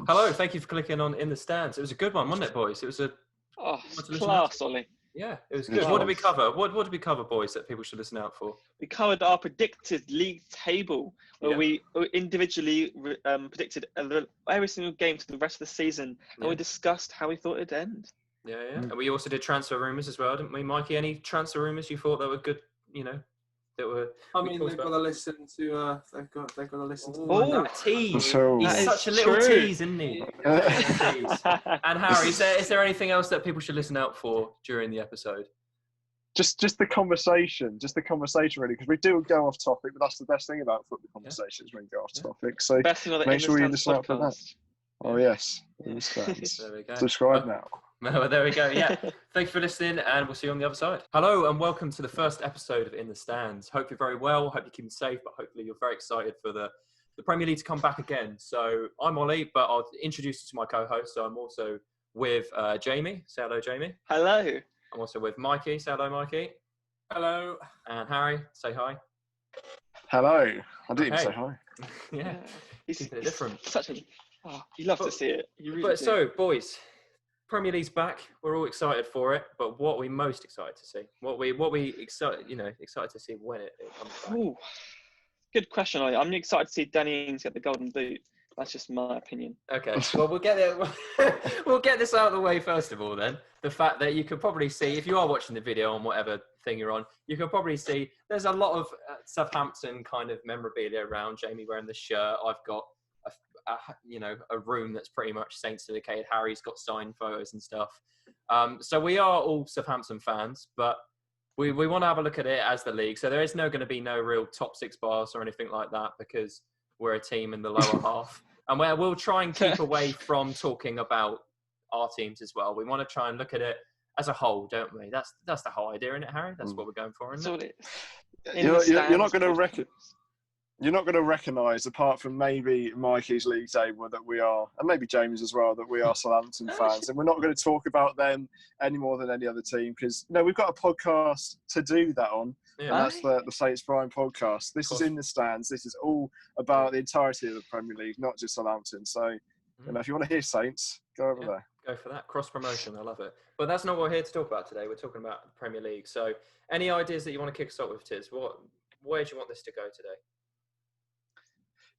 Hello, thank you for clicking on In the Stands. It was a good one, wasn't it, boys? It was a class, Ollie. Yeah, it was good. What did we cover? What did we cover, boys, that people should listen out for? We covered our predicted league table, where we individually predicted every single game to the rest of the season, and we discussed how we thought it'd end. Yeah. And we also did transfer rumours as well, didn't we, Mikey? Any transfer rumours you thought that were good? That were. I mean, they've got to listen to. They've got to listen to. That tease. So, He's such a little tease, isn't he? And Harry, is there anything else that people should listen out for during the episode? Just the conversation, really, because we do go off topic, but that's the best thing about football conversations when you go off topic. So make sure you listen out for that. Oh yes, there we go. Subscribe now. Well, there we go. Yeah. Thank you for listening, and we'll see you on the other side. Hello, and welcome to the first episode of In the Stands. Hope you're very well. Hope you're keeping safe, but hopefully you're very excited for the Premier League to come back again. So I'm Ollie, but I'll introduce you to my co-host. So I'm also with Jamie. Say hello, Jamie. Hello. I'm also with Mikey. Say hello, Mikey. Hello. And Harry. Say hi. Hello. I didn't even say hi. Yeah. He's different. You love to see it. You really do. So, boys. Premier League's back. We're all excited for it, but what are we most excited to see? What we excited to see when it comes back? Ooh, good question, Ollie. I'm excited to see Danny Ings get the golden boot. That's just my opinion. Okay, well we'll get there. We'll get this out of the way first of all. Then the fact that you could probably see, if you are watching the video on whatever thing you're on, you can probably see there's a lot of Southampton kind of memorabilia around. Jamie wearing the shirt. I've got a room that's pretty much Saints dedicated. Harry's got signed photos and stuff. So we are all Southampton fans, but we want to have a look at it as the league. So there is going to be no real top six bars or anything like that because we're a team in the lower half. And we'll try and keep away from talking about our teams as well. We want to try and look at it as a whole, don't we? That's the whole idea, isn't it, Harry? That's what we're going for, isn't it? You're not going to reckon. You're not going to recognise, apart from maybe Mikey's league table, that we are, and maybe James as well, that we are Southampton fans. And we're not going to talk about them any more than any other team because, we've got a podcast to do that on, and that's the Saints Prime podcast. This is In the Stands. This is all about the entirety of the Premier League, not just Southampton. So, if you want to hear Saints, go over there. Go for that. Cross-promotion. I love it. But that's not what we're here to talk about today. We're talking about the Premier League. So, any ideas that you want to kick us off with, Tiz? Where do you want this to go today?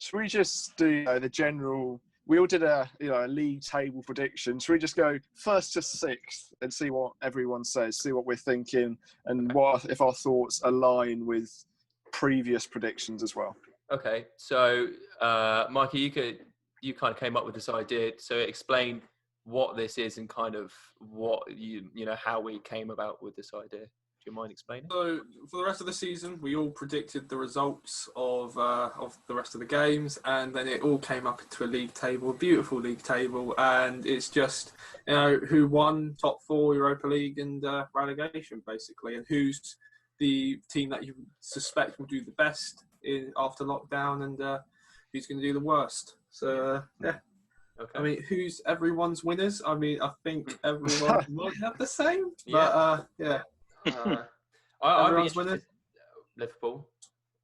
Should we just do the general? We all did a league table prediction. Should we just go first to sixth and see what everyone says, see what we're thinking, and what if our thoughts align with previous predictions as well? Okay, so Mikey, you kind of came up with this idea. So explain what this is and kind of what how we came about with this idea. Do you mind explaining? So for the rest of the season, we all predicted the results of the rest of the games, and then it all came up into a league table, a beautiful league table, and it's just who won top four Europa League and relegation basically, and who's the team that you suspect will do the best after lockdown, and who's going to do the worst. So yeah. Okay. I mean, who's everyone's winners? I mean, I think everyone might have the same, but yeah. I'd be Liverpool.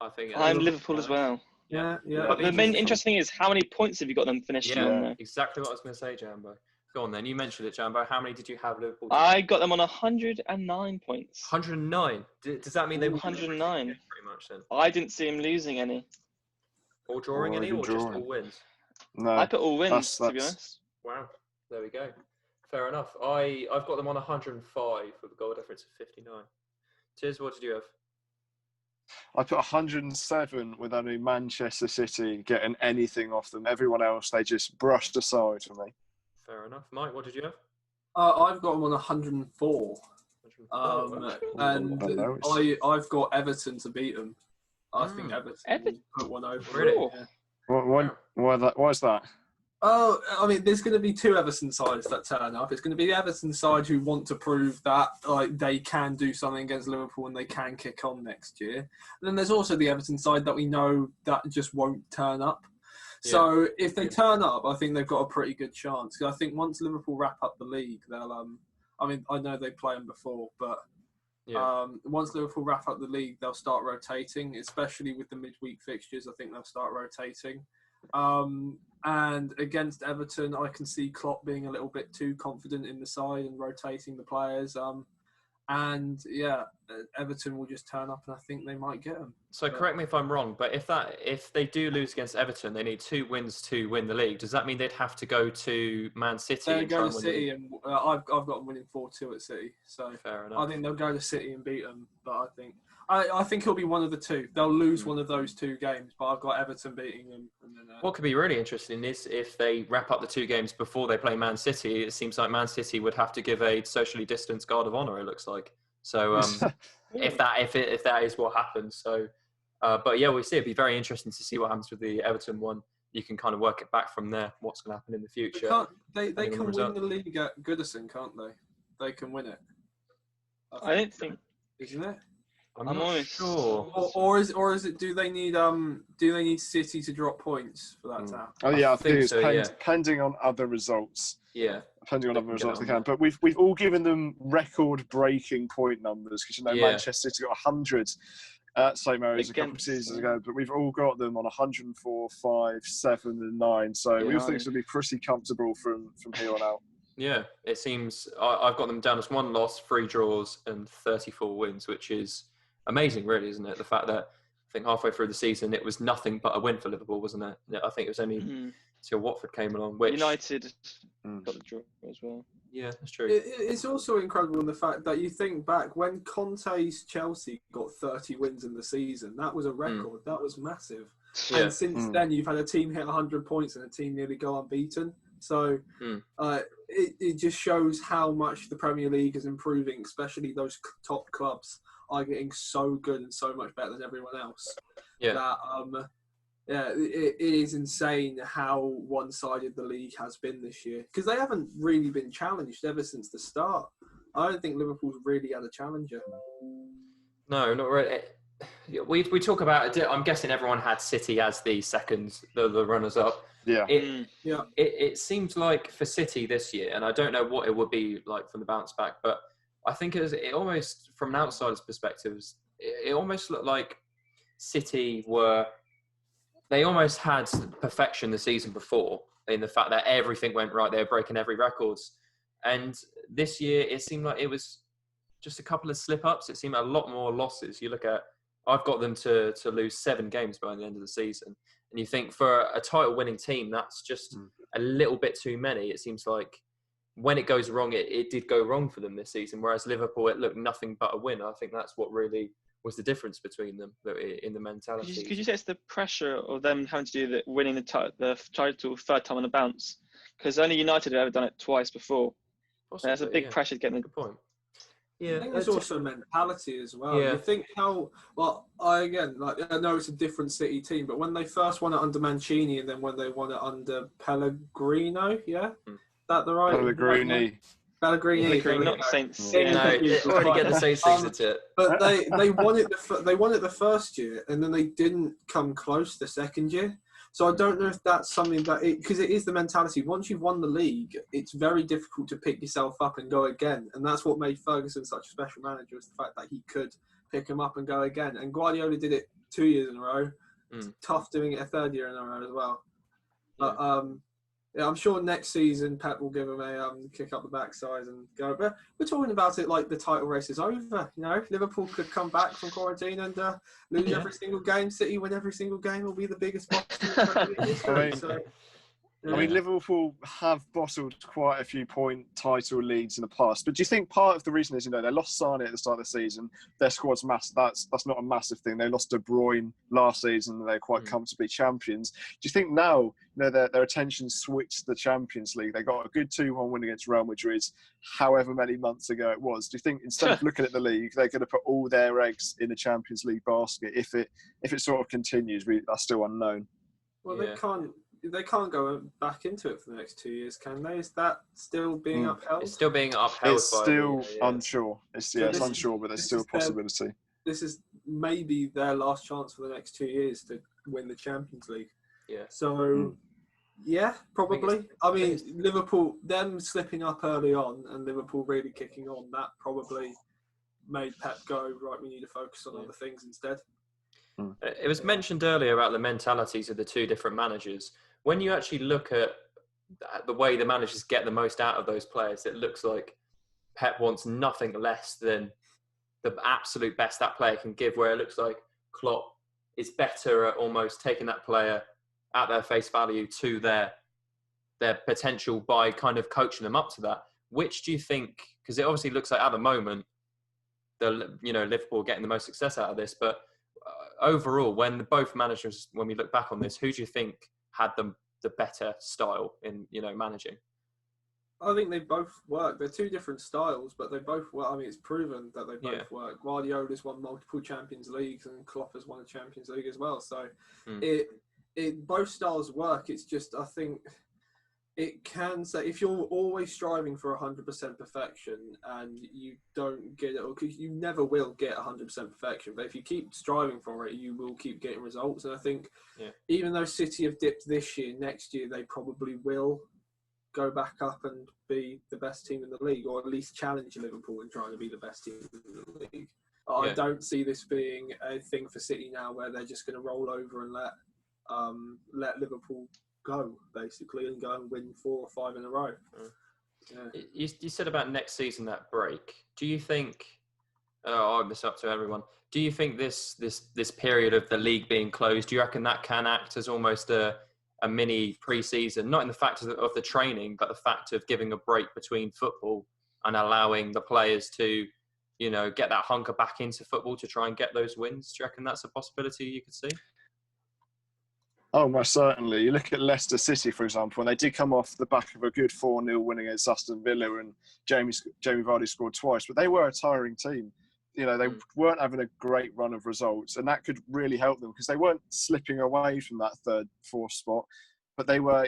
I think I'm Liverpool as well. Yeah. But the main interesting thing is how many points have you got them finishing on there? Exactly what I was going to say, Jambo. Go on then. You mentioned it, Jambo. How many did you have Liverpool? I got them on 109 points. 109. Does that mean they were 109? Pretty much then. I didn't see him losing any. Or drawing any, or just all wins? No, I put all wins, to be honest. Wow. There we go. Fair enough. I've got them on 105 with a goal difference of 59. Tiz, what did you have? I put 107 with only Manchester City getting anything off them. Everyone else, they just brushed aside for me. Fair enough. Mike, what did you have? I've got them on 104. And I've got Everton to beat them. I think Everton put one over. Really? Yeah. Why is that? Oh, I mean, there's going to be two Everton sides that turn up. It's going to be the Everton side who want to prove that they can do something against Liverpool and they can kick on next year. And then there's also the Everton side that we know that just won't turn up. Yeah. So if they turn up, I think they've got a pretty good chance. Because I think once Liverpool wrap up the league, they'll. I mean, I know they play them before, but once Liverpool wrap up the league, they'll start rotating, especially with the midweek fixtures. I think they'll start rotating. And against Everton, I can see Klopp being a little bit too confident in the side and rotating the players. And yeah, Everton will just turn up, and I think they might get them. So correct me if I'm wrong, but if they do lose against Everton, they need 2 wins to win the league. Does that mean they'd have to go to Man City? They'll and go try to and win City, and I've got them winning 4-2 at City. So fair enough. I think they'll go to City and beat them. But I think it'll be one of the two. They'll lose one of those 2 games, but I've got Everton beating them. And then, what could be really interesting is if they wrap up the 2 games before they play Man City. It seems like Man City would have to give a socially distanced guard of honour. It looks like. So if that is what happens, so but yeah, we'll see. It'd be very interesting to see what happens with the Everton one. You can kind of work it back from there. What's going to happen in the future? They can win the league at Goodison, can't they? They can win it. I don't think, isn't it? I'm not sure. Or is it? Do they need City to drop points for that to happen? Oh yeah, I think it's so, depending on other results. Yeah, depending on other results they can. But we've all given them record-breaking point numbers because Manchester City got 100 at St Mary's a couple of seasons ago, but we've all got them on 104, 5, 7, and 9. So we all think it's going to be pretty comfortable from here on out. Yeah, it seems I've got them down as 1 loss, 3 draws, and 34 wins, which is amazing, really, isn't it? The fact that I think halfway through the season it was nothing but a win for Liverpool, wasn't it? I think it was only till Watford came along. Which United got the draw as well. Yeah, that's true. It's also incredible in the fact that you think back when Conte's Chelsea got 30 wins in the season. That was a record. That was massive. Yeah. And since then, you've had a team hit 100 points and a team nearly go unbeaten. So it just shows how much the Premier League is improving, especially those top clubs are getting so good and so much better than everyone else. Yeah. That, it is insane how one-sided the league has been this year because they haven't really been challenged ever since the start. I don't think Liverpool's really had a challenger. No, not really. We talk about it. I'm guessing everyone had City as the runners-up. Yeah. It seemed like for City this year, and I don't know what it would be like from the bounce back, but I think it almost, from an outsider's perspective, it almost looked like City they almost had perfection the season before in the fact that everything went right. They were breaking every records. And this year, it seemed like it was just a couple of slip-ups. It seemed a lot more losses. You look at, I've got them to lose 7 games by the end of the season. And you think for a title-winning team, that's just a little bit too many. It seems like when it goes wrong, it did go wrong for them this season. Whereas Liverpool, it looked nothing but a win. I think that's what really was the difference between them in the mentality. Could you say it's the pressure of them having to do winning the title 3rd time on the bounce? Because only United have ever done it twice before. Possibly, there's a big pressure to get them. Good point. Yeah, I think there's also mentality as well. Yeah. You think I know it's a different City team, but when they first won it under Mancini and then when they won it under Pellegrino, that the right? Pellegrini, not Saints. Already get the same things into it. But they won it. They won it the first year, and then they didn't come close the second year. So I don't know if that's something that because it is the mentality. Once you've won the league, it's very difficult to pick yourself up and go again, and that's what made Ferguson such a special manager, was the fact that he could pick him up and go again. And Guardiola did it 2 years in a row. It's tough doing it a 3rd year in a row as well. But I'm sure next season Pep will give him a kick up the backside and go. But we're talking about it like the title race is over. You know, Liverpool could come back from quarantine and lose every single game. City win every single game. Will be the biggest box in history. I mean, Liverpool have bottled quite a few title leads in the past. But do you think part of the reason is, they lost Sane at the start of the season. Their squad's massive. That's not a massive thing. They lost De Bruyne last season and they're quite comfortably champions. Do you think now, their attention switched to the Champions League? They got a good 2-1 win against Real Madrid however many months ago it was. Do you think instead of looking at the league, they're going to put all their eggs in the Champions League basket if it sort of continues? That's still unknown. Well, they can't go back into it for the next 2 years, can they? Is that still being upheld? It's still being upheld. It's still unsure. It's unsure, but there's still a possibility. This is maybe their last chance for the next 2 years to win the Champions League. Yeah. So, yeah, probably. I mean, Liverpool, them slipping up early on and Liverpool really kicking on, that probably made Pep go, right, we need to focus on other things instead. It was mentioned earlier about the mentalities of the 2 different managers. when you actually look at the way the managers get the most out of those players, it looks like Pep wants nothing less than the absolute best that player can give, where it looks like Klopp is better at almost taking that player at their face value to their potential by kind of coaching them up to that. Which do you think, because it obviously looks like at the moment, Liverpool are getting the most success out of this, but overall, when both managers, when we look back on this, who do you think had the better style in, managing? I think they both work. They're two different styles, but they both work. I mean, it's proven that they both work. Guardiola's won multiple Champions Leagues, and Klopp has won a Champions League as well. So it both styles work. It's just, I think it can say, if you're always striving for 100% perfection and you don't get it, because you never will get 100% perfection, but if you keep striving for it, you will keep getting results. And I think even though City have dipped this year, next year they probably will go back up and be the best team in the league, or at least challenge Liverpool in trying to be the best team in the league. I don't see this being a thing for City now where they're just going to roll over and let Liverpool go, basically, and go and win 4 or 5 in a row. Yeah. You said about next season, that break. Do you think, this up to everyone, do you think this period of the league being closed, do you reckon that can act as almost a mini pre-season, not in the fact of the training, but the fact of giving a break between football and allowing the players to, get that hunker back into football to try and get those wins? Do you reckon that's a possibility you could see? Oh, most certainly. You look at Leicester City, for example, and they did come off the back of a good 4-0 win against Aston Villa, and Jamie Vardy scored twice, but they were a tiring team. They weren't having a great run of results, and that could really help them because they weren't slipping away from that 3rd, 4th spot, but they were,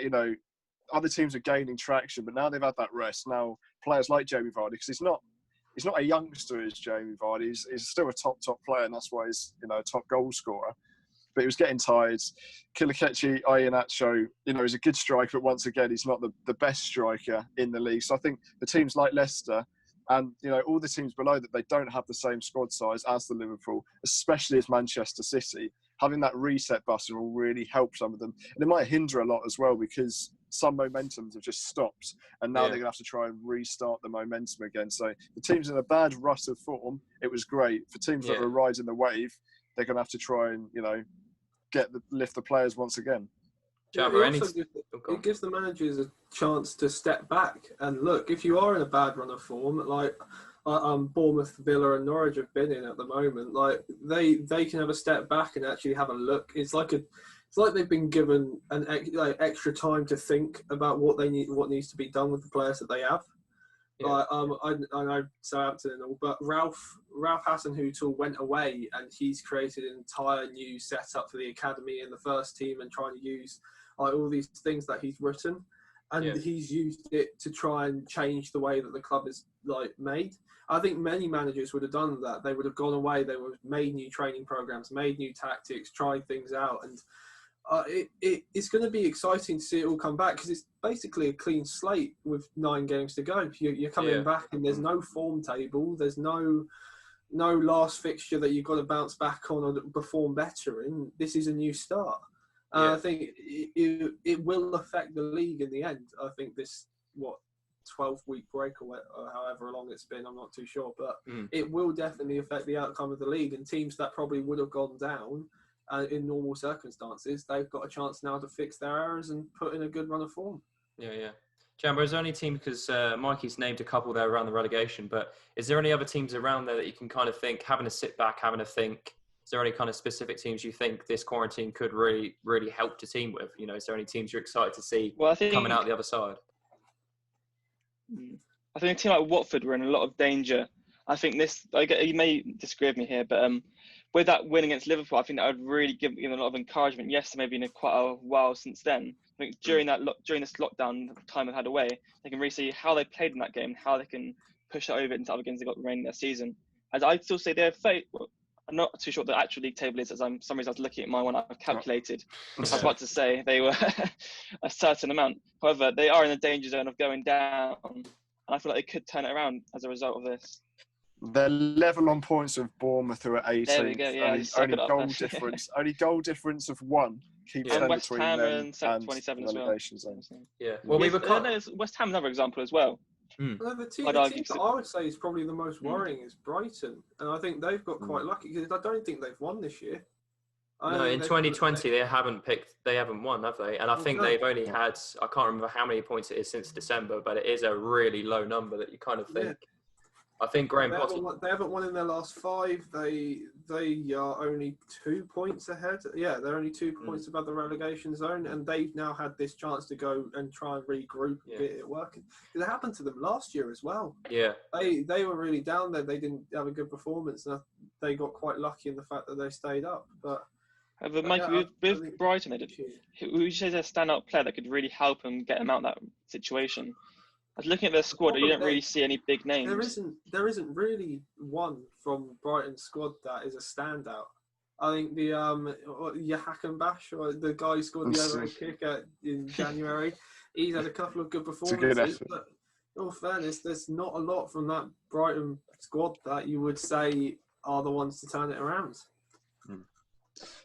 other teams are gaining traction, but now they've had that rest. Now players like Jamie Vardy, because he's not a youngster as Jamie Vardy, he's still a top player, and that's why he's, a top goal scorer. But he was getting tired. Kelechi Iheanacho, is a good striker, but once again, he's not the best striker in the league. So I think the teams like Leicester and, all the teams below that, they don't have the same squad size as the Liverpool, especially as Manchester City. Having that reset button will really help some of them. And it might hinder a lot as well because some momentums have just stopped. And now they're going to have to try and restart the momentum again. So the teams in a bad rut of form, it was great. For teams that are riding the wave, they're going to have to try and, lift the players once again. It gives the managers a chance to step back and look. If you are in a bad run of form, like Bournemouth, Villa, and Norwich have been in at the moment, like they can have a step back and actually have a look. It's like they've been given an extra time to think about what they need, what needs to be done with the players that they have. I know Southampton and all, but Ralph Hasenhüttl went away and he's created an entire new setup for the academy and the first team and trying to use all these things that he's written, and he's used it to try and change the way that the club is made. I think many managers would have done that. They would have gone away. They would have made new training programs, made new tactics, tried things out, and it's going to be exciting to see it all come back because it's basically a clean slate with 9 games to go. You're coming back and there's no form table. There's no last fixture that you've got to bounce back on or perform better in. This is a new start. I think it will affect the league in the end. I think this 12-week break or however long it's been, I'm not too sure, but it will definitely affect the outcome of the league, and teams that probably would have gone down in normal circumstances, they've got a chance now to fix their errors and put in a good run of form. Jambo, is there any team, because Mikey's named a couple there around the relegation, but is there any other teams around there that you can kind of think, having a sit back, having a think, is there any kind of specific teams you think this quarantine could really, really help the team with? Is there any teams you're excited to see coming out the other side? I think a team like Watford were in a lot of danger. I think you may disagree with me here, but with that win against Liverpool, I think that would really give them a lot of encouragement. Yes, they may have been quite a while since then. I think during this lockdown time they've had away, they can really see how they played in that game, how they can push it over into other games they've got remaining their season. As I'd still say they're I'm not too sure what the actual league table is, as for some reason I was looking at my one I've calculated. I was about to say they were a certain amount. However, they are in the danger zone of going down, and I feel like they could turn it around as a result of this. They're level on points with Bournemouth, who are 18. There we go, yeah. Only goal difference of 1 keeps Yeah. them West between Ham them and and 27 the as well. relegation zone. Yeah. Well, we were There's West Ham another example as well. Well, the team I'd that argue I would say is probably the most worrying is Brighton, and I think they've got quite lucky because I don't think they've won this year. No, in 2020 they haven't won, have they? And I think they've only had, I can't remember how many points it is since December, but it is a really low number that you kind of think. I think Graham Potter. They haven't won in their last 5. They are only 2 points ahead. Yeah, they're only 2 points above the relegation zone, and they've now had this chance to go and try and regroup and get it working. It happened to them last year as well. Yeah, they were really down there. They didn't have a good performance, and they got quite lucky in the fact that they stayed up. But Mike, with Brighton, who would you say is a standout player that could really help them get them out of that situation? I was looking at their squad, you don't really see any big names. There isn't really one from Brighton's squad that is a standout. I think the Hakenbash, or the guy who scored the overhead kick in January, he's had a couple of good performances. But in all fairness, there's not a lot from that Brighton squad that you would say are the ones to turn it around.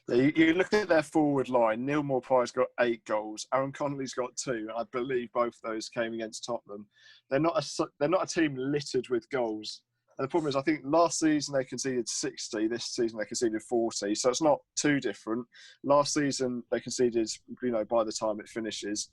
Yeah, you look at their forward line. Neil Maupay's got 8 goals. Aaron Connolly's got 2. I believe both those came against Tottenham. They're not a team littered with goals. And the problem is, I think last season they conceded 60. This season they conceded 40. So it's not too different. Last season they conceded, by the time it finishes,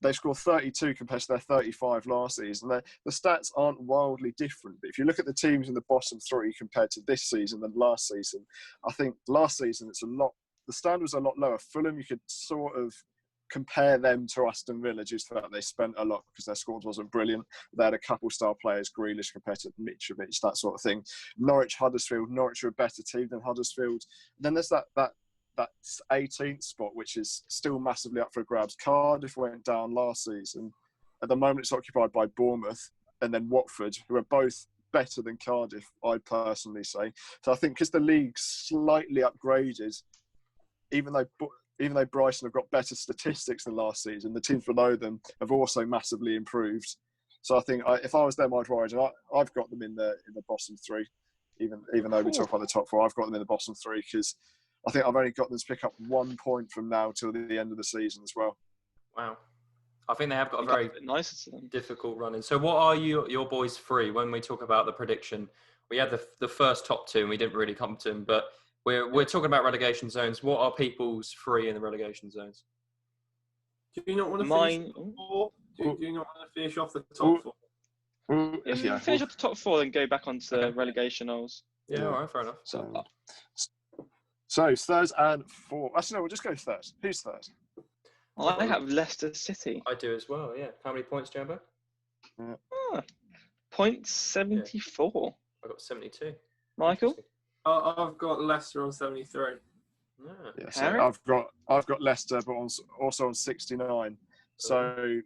they scored 32 compared to their 35 last season. The stats aren't wildly different. But if you look at the teams in the bottom 3 compared to this season and last season, I think last season the standard was a lot lower. Fulham, you could sort of compare them to Aston Villa just for that they spent a lot because their squad wasn't brilliant. They had a couple star players, Grealish compared to Mitrovic, that sort of thing. Norwich, Huddersfield. Norwich are a better team than Huddersfield. Then there's that 18th spot, which is still massively up for grabs. Cardiff went down last season. At the moment, it's occupied by Bournemouth and then Watford, who are both better than Cardiff, I'd personally say. So I think because the league's slightly upgraded, even though Brighton have got better statistics than last season, the teams below them have also massively improved. So I think if I was them, I'd worry. I've got them in the bottom 3, even though we talk about the top 4. I've got them in the bottom 3 because I think I've only got them to pick up 1 point from now till the end of the season as well. Wow. I think they have got a very difficult run in. So what are your boys' 3 when we talk about the prediction? We had the first top 2 and we didn't really come to them, but we're talking about relegation zones. What are people's 3 in the relegation zones? Do you not want to finish 4? Do you not want to finish off the top 4? Finish off the top 4 and go back onto relegation holes. Yeah, all right, fair enough. So third and 4. Actually, no, we'll just go third. Who's third? I have Leicester City. I do as well, yeah. How many points, Jambo? Points 74. I got 72. Michael? I've got Leicester on 73. Yeah, so I've got Leicester, but also on 69. So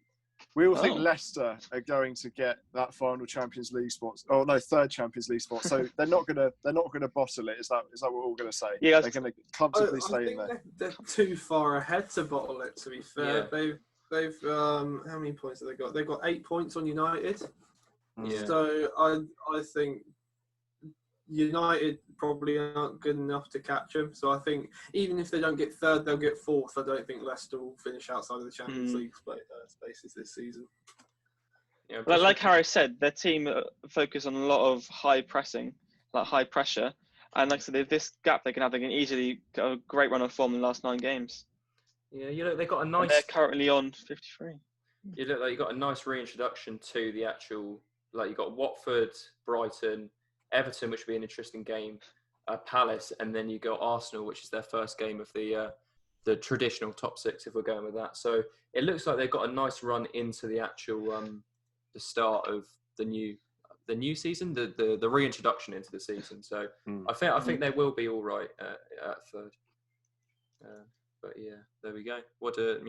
we all think Leicester are going to get that final Champions League spot. Oh no, third Champions League spot. So they're not gonna bottle it. Is that what we're all gonna say? Yeah, they're gonna comfortably stay in there. They're too far ahead to bottle it. To be fair, Yeah. they've how many points have they got? They've got 8 points on United. Yeah. So I think United probably aren't good enough to catch them. So I think even if they don't get third, they'll get fourth. I don't think Leicester will finish outside of the Champions League spaces this season. Yeah, like Harry said, their team focus on a lot of high pressing, like high pressure. And like I said, if this gap they can easily get a great run of form in the last 9 games. Yeah, they got a nice. And they're currently on 53. You look like you got a nice reintroduction to the actual. Like you got Watford, Brighton, Everton, which would be an interesting game, Palace, and then you go Arsenal, which is their first game of the traditional top 6, if we're going with that. So it looks like they've got a nice run into the actual the start of the new season, the reintroduction into the season. So I think they will be all right at third. But yeah, there we go. What should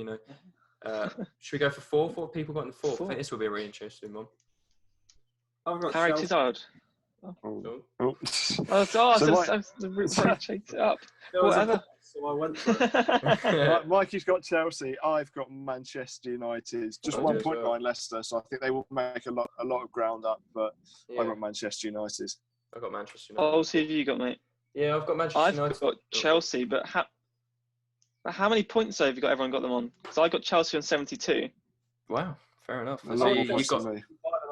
we go for fourth? What people got in the fourth? I think this will be a really interesting one. I've got Harry Chelsea. Tizard. Chase it up. Whatever. So I went for it. Mikey's got Chelsea. I've got Manchester United. Just 1 point behind Leicester, so I think they will make a lot of ground up. But I've got Manchester United. I've got Manchester United. Oh, who have you got, mate? Yeah, I've got Manchester United. I've got Chelsea, but But how many points have you got? Everyone got them on. So I got Chelsea on 72. Wow, fair enough. A So lot you more points got. than me.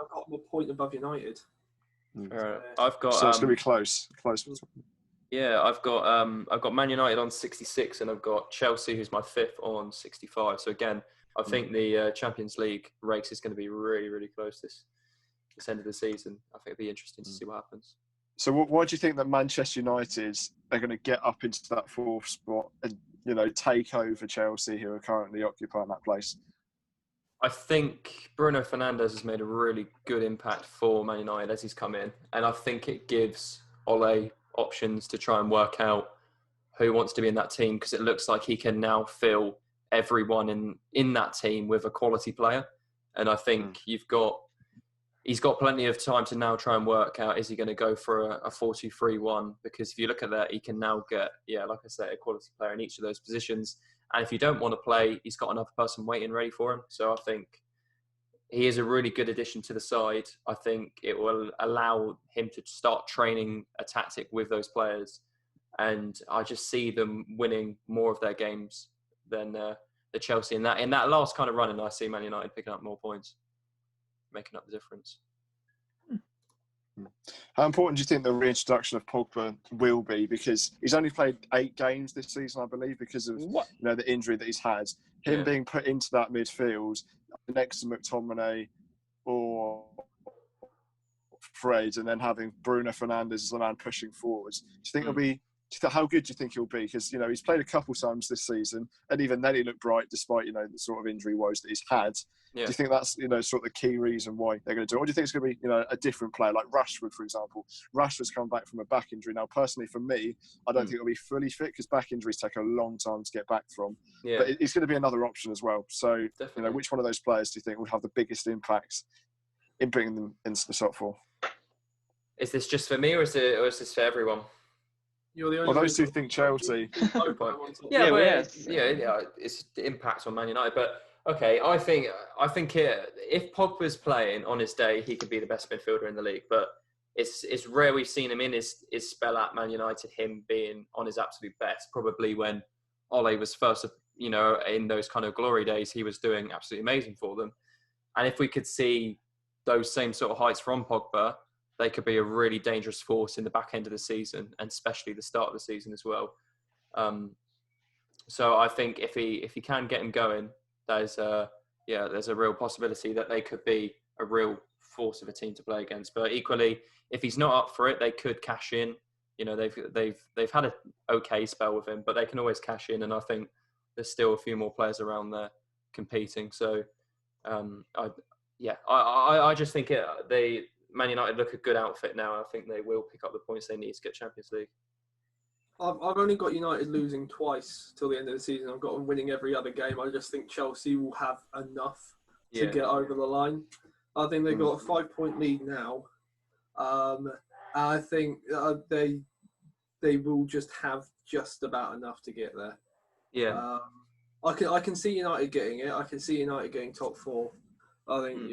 I've got them a point above United. I've got. So it's going to be close. Yeah, I've got Man United on 66, and I've got Chelsea, who's my 5th, on 65. So again, I think the Champions League race is going to be really, really close this end of the season. I think it'll be interesting to see what happens. So why do you think that Manchester United are going to get up into that 4th spot and, you know, take over Chelsea, who are currently occupying that place? I think Bruno Fernandes has made a really good impact for Man United as he's come in. And I think it gives Ole options to try and work out who wants to be in that team, because it looks like he can now fill everyone in that team with a quality player. And I think he's got plenty of time to now try and work out, is he going to go for a 4-2-3-1? Because if you look at that, he can now get, like I say, a quality player in each of those positions. And if you don't want to play, he's got another person waiting ready for him. So I think he is a really good addition to the side. I think it will allow him to start training a tactic with those players. And I just see them winning more of their games than the Chelsea in that last kind of run. And I see Man United picking up more points, making up the difference. How important do you think the reintroduction of Pogba will be? Because he's only played 8 games this season, I believe, because of the injury that he's had. Him being put into that midfield next to McTominay or Fred, and then having Bruno Fernandes as the man pushing forwards. Do you think it'll be? How good do you think he'll be? Because he's played a couple times this season, and even then he looked bright despite the sort of injury woes that he's had. Yeah. Do you think that's sort of the key reason why they're going to do it? Or do you think it's going to be a different player like Rashford, for example? Rashford's come back from a back injury. Now, personally, for me, I don't think he'll be fully fit because back injuries take a long time to get back from. Yeah. But it's going to be another option as well. So, which one of those players do you think would have the biggest impact in bringing them into the top 4? Is this just for me, or is this for everyone? You're the only those two think Chelsea. It's the impact on Man United. But okay, I think if Pogba's playing on his day, he could be the best midfielder in the league. But it's rare we've seen him in his spell at Man United, him being on his absolute best. Probably when Ole was first, in those kind of glory days, he was doing absolutely amazing for them. And if we could see those same sort of heights from Pogba, they could be a really dangerous force in the back end of the season, and especially the start of the season as well. So I think if he can get him going, there's a real possibility that they could be a real force of a team to play against. But equally, if he's not up for it, they could cash in. They've had an okay spell with him, but they can always cash in. And I think there's still a few more players around there competing. So I just think Man United look a good outfit now. I think they will pick up the points they need to get Champions League. I've only got United losing twice till the end of the season. I've got them winning every other game. I just think Chelsea will have enough to get over the line. I think they've got a 5-point lead now. I think they will just have just about enough to get there. Yeah. I can see United getting it. I can see United getting top 4. I think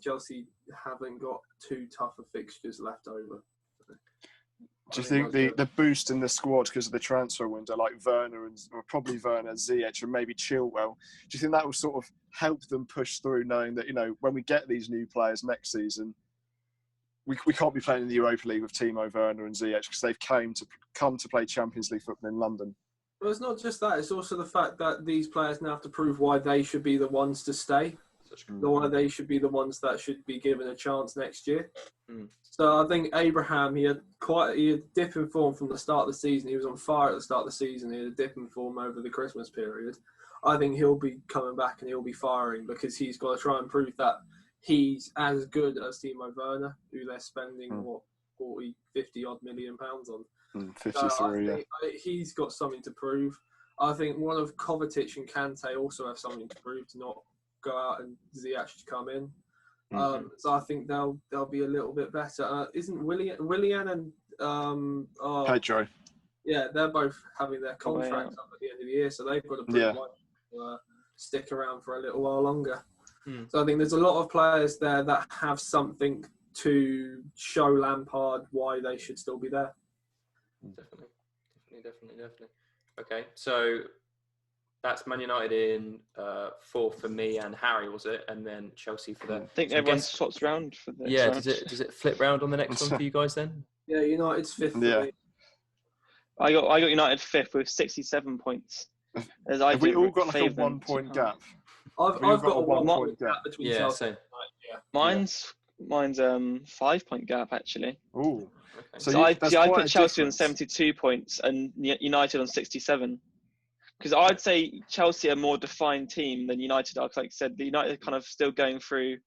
Chelsea haven't got too tough of fixtures left over. Do you think the boost in the squad because of the transfer window, like Werner Ziyech, and maybe Chilwell, do you think that will sort of help them push through, knowing that when we get these new players next season, we can't be playing in the Europa League with Timo Werner and Ziyech because they've come to play Champions League football in London? Well, it's not just that; it's also the fact that these players now have to prove why they should be the ones to stay. Why they should be the ones that should be given a chance next year. So I think Abraham, he had a dip in form from the start of the season. He was on fire at the start of the season. He had a dip in form over the Christmas period. I think he'll be coming back and he'll be firing because he's got to try and prove that he's as good as Timo Werner, who they're spending 50 odd million pounds on. 53, so I think he's got something to prove. I think one of Kovacic and Kante also have something to prove, to not go out and Ziyech to come in. So I think they'll be a little bit better. Isn't Willian and Pedro? Yeah, they're both having their contracts up at the end of the year, so they've got to prove stick around for a little while longer. So I think there's a lot of players there that have something to show Lampard why they should still be there. Definitely. Okay, so That's Man United in 4th for me and Harry, was it? And then Chelsea for the. I think everyone swaps round for the next Yeah, round. does it flip round on the next one for you guys then? Yeah, United's 5th for me. I got United 5th with 67 points. As I Have we all got like a 1 point gap? I've got a 1 point gap between Chelsea. Same. Mine's 5 point gap actually. Ooh. Okay. So I put Chelsea on 72 points and United on 67. Because I'd say Chelsea are a more defined team than United are. Because like I said, the United are kind of still going through a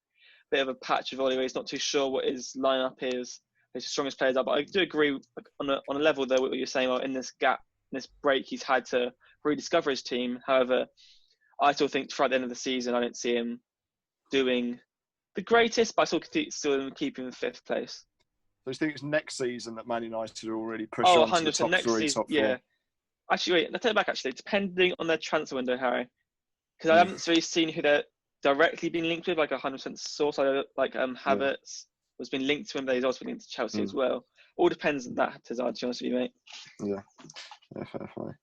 bit of a patch of Oliver. He's not too sure what his lineup is, his strongest players are. But I do agree on a level though what you're saying. Well, in this gap, in this break, he's had to rediscover his team. However, I still think throughout the end of the season, I don't see him doing the greatest, but I still keep him in 5th place. So you think it's next season that Man United will really push on to the top next 3, season, top 4? yeah. Actually, wait, let's take it back, actually. Depending on their transfer window, Harry. Because I haven't really seen who they're directly been linked with, like 100% source. Like Havertz was been linked to him, but he's also been linked to Chelsea as well. All depends on that, to be honest with you, mate. Yeah, definitely.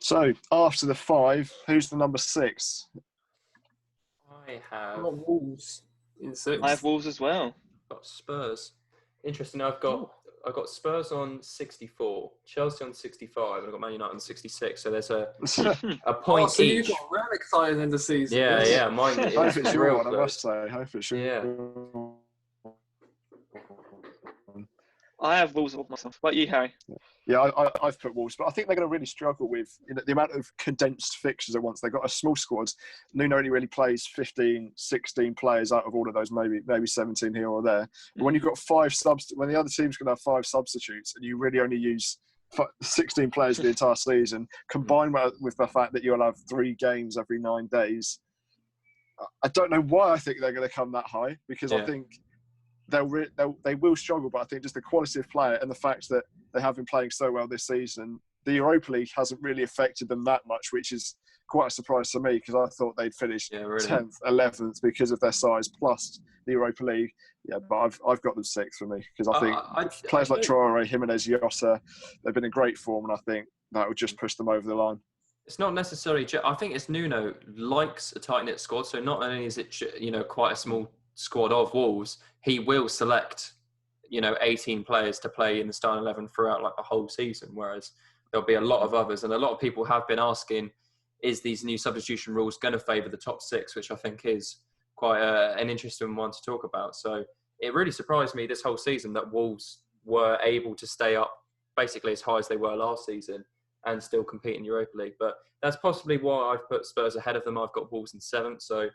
So, after the 5, who's the number 6? I have got Wolves in 6th. I have Wolves as well. got Spurs. Interesting. I've got Spurs on 64, Chelsea on 65, and I've got Man United on 66. So there's a point so each. You've got a real exciting end of season. Yeah. Mine. Hope it's your one, I close. must say. Hope it's your Yeah. I have Wolves myself. What about you, Harry? Yeah, I've put Wolves, but I think they're going to really struggle with the amount of condensed fixtures at once. They've got a small squad. Nuno only really plays 15, 16 players out of all of those, maybe 17 here or there. But when you've got 5 when the other team's going to have 5 substitutes, and you really only use 16 players the entire season, combined with the fact that you'll have 3 games every 9 days, I don't know why I think they're going to come that high, because I think they will struggle, but I think just the quality of player and the fact that they have been playing so well this season, the Europa League hasn't really affected them that much, which is quite a surprise to me, because I thought they'd finish 10th, 11th because of their size plus the Europa League. Yeah, but I've got them 6th for me, because I think players like Traore, Jimenez, Jota, they've been in great form, and I think that would just push them over the line. It's not necessarily. I think it's Nuno likes a tight knit squad. So not only is it quite a small squad of Wolves, he will select 18 players to play in the starting 11 throughout like the whole season, whereas there'll be a lot of others, and a lot of people have been asking, is these new substitution rules going to favour the top 6, which I think is quite an interesting one to talk about. So it really surprised me this whole season that Wolves were able to stay up basically as high as they were last season and still compete in Europa League. But that's possibly why I've put Spurs ahead of them. I've got Wolves in 7th, so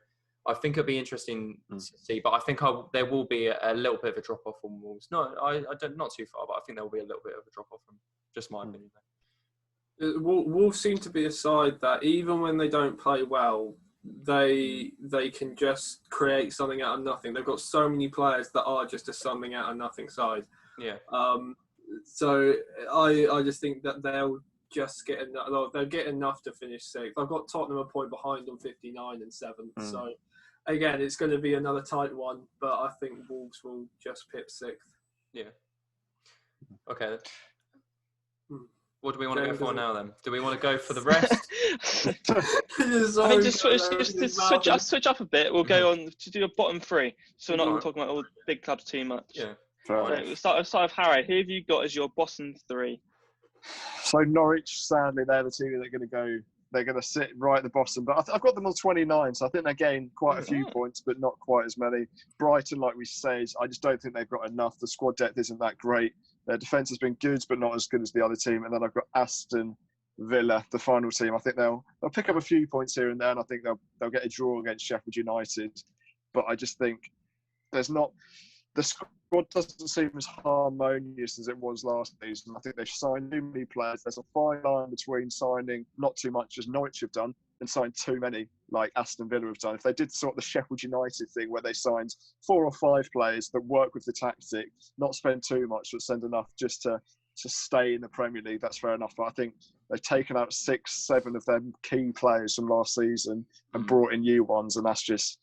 I think it'll be interesting to see, but I think there will be a little bit of a drop-off from Wolves. No, I don't, not too far, but I think there will be a little bit of a drop-off from just my opinion. Wolves seem to be a side that even when they don't play well, they can just create something out of nothing. They've got so many players that are just a something out of nothing side. Yeah. So I just think that they'll just get enough. They'll get enough to finish 6th. I've got Tottenham a point behind on 59 and 7th. So again, it's going to be another tight one, but I think Wolves will just pip 6th. Yeah. Okay. What do we want to go for now then? Do we want to go for the rest? I think just switch up a bit. We'll go on to do a bottom 3, so we're not talking about all the big clubs too much. Yeah. Right. We'll start with Harry. Who have you got as your bottom 3? So Norwich, sadly, they're the team that are going to go. They're going to sit right at the bottom, but I've got them on 29, so I think they gain quite a few points, but not quite as many. Brighton, like we said, I just don't think they've got enough. The squad depth isn't that great. Their defence has been good, but not as good as the other team. And then I've got Aston Villa, the final team. I think they'll pick up a few points here and there, and I think they'll get a draw against Sheffield United. But I just think the squad doesn't seem as harmonious as it was last season. I think they've signed too many players. There's a fine line between signing not too much, as Norwich have done, and signed too many, like Aston Villa have done. If they did sort of the Sheffield United thing, where they signed 4 or 5 players that work with the tactic, not spend too much, but spend enough just to stay in the Premier League, that's fair enough. But I think they've taken out 6, 7 of them key players from last season and brought in new ones, and that's just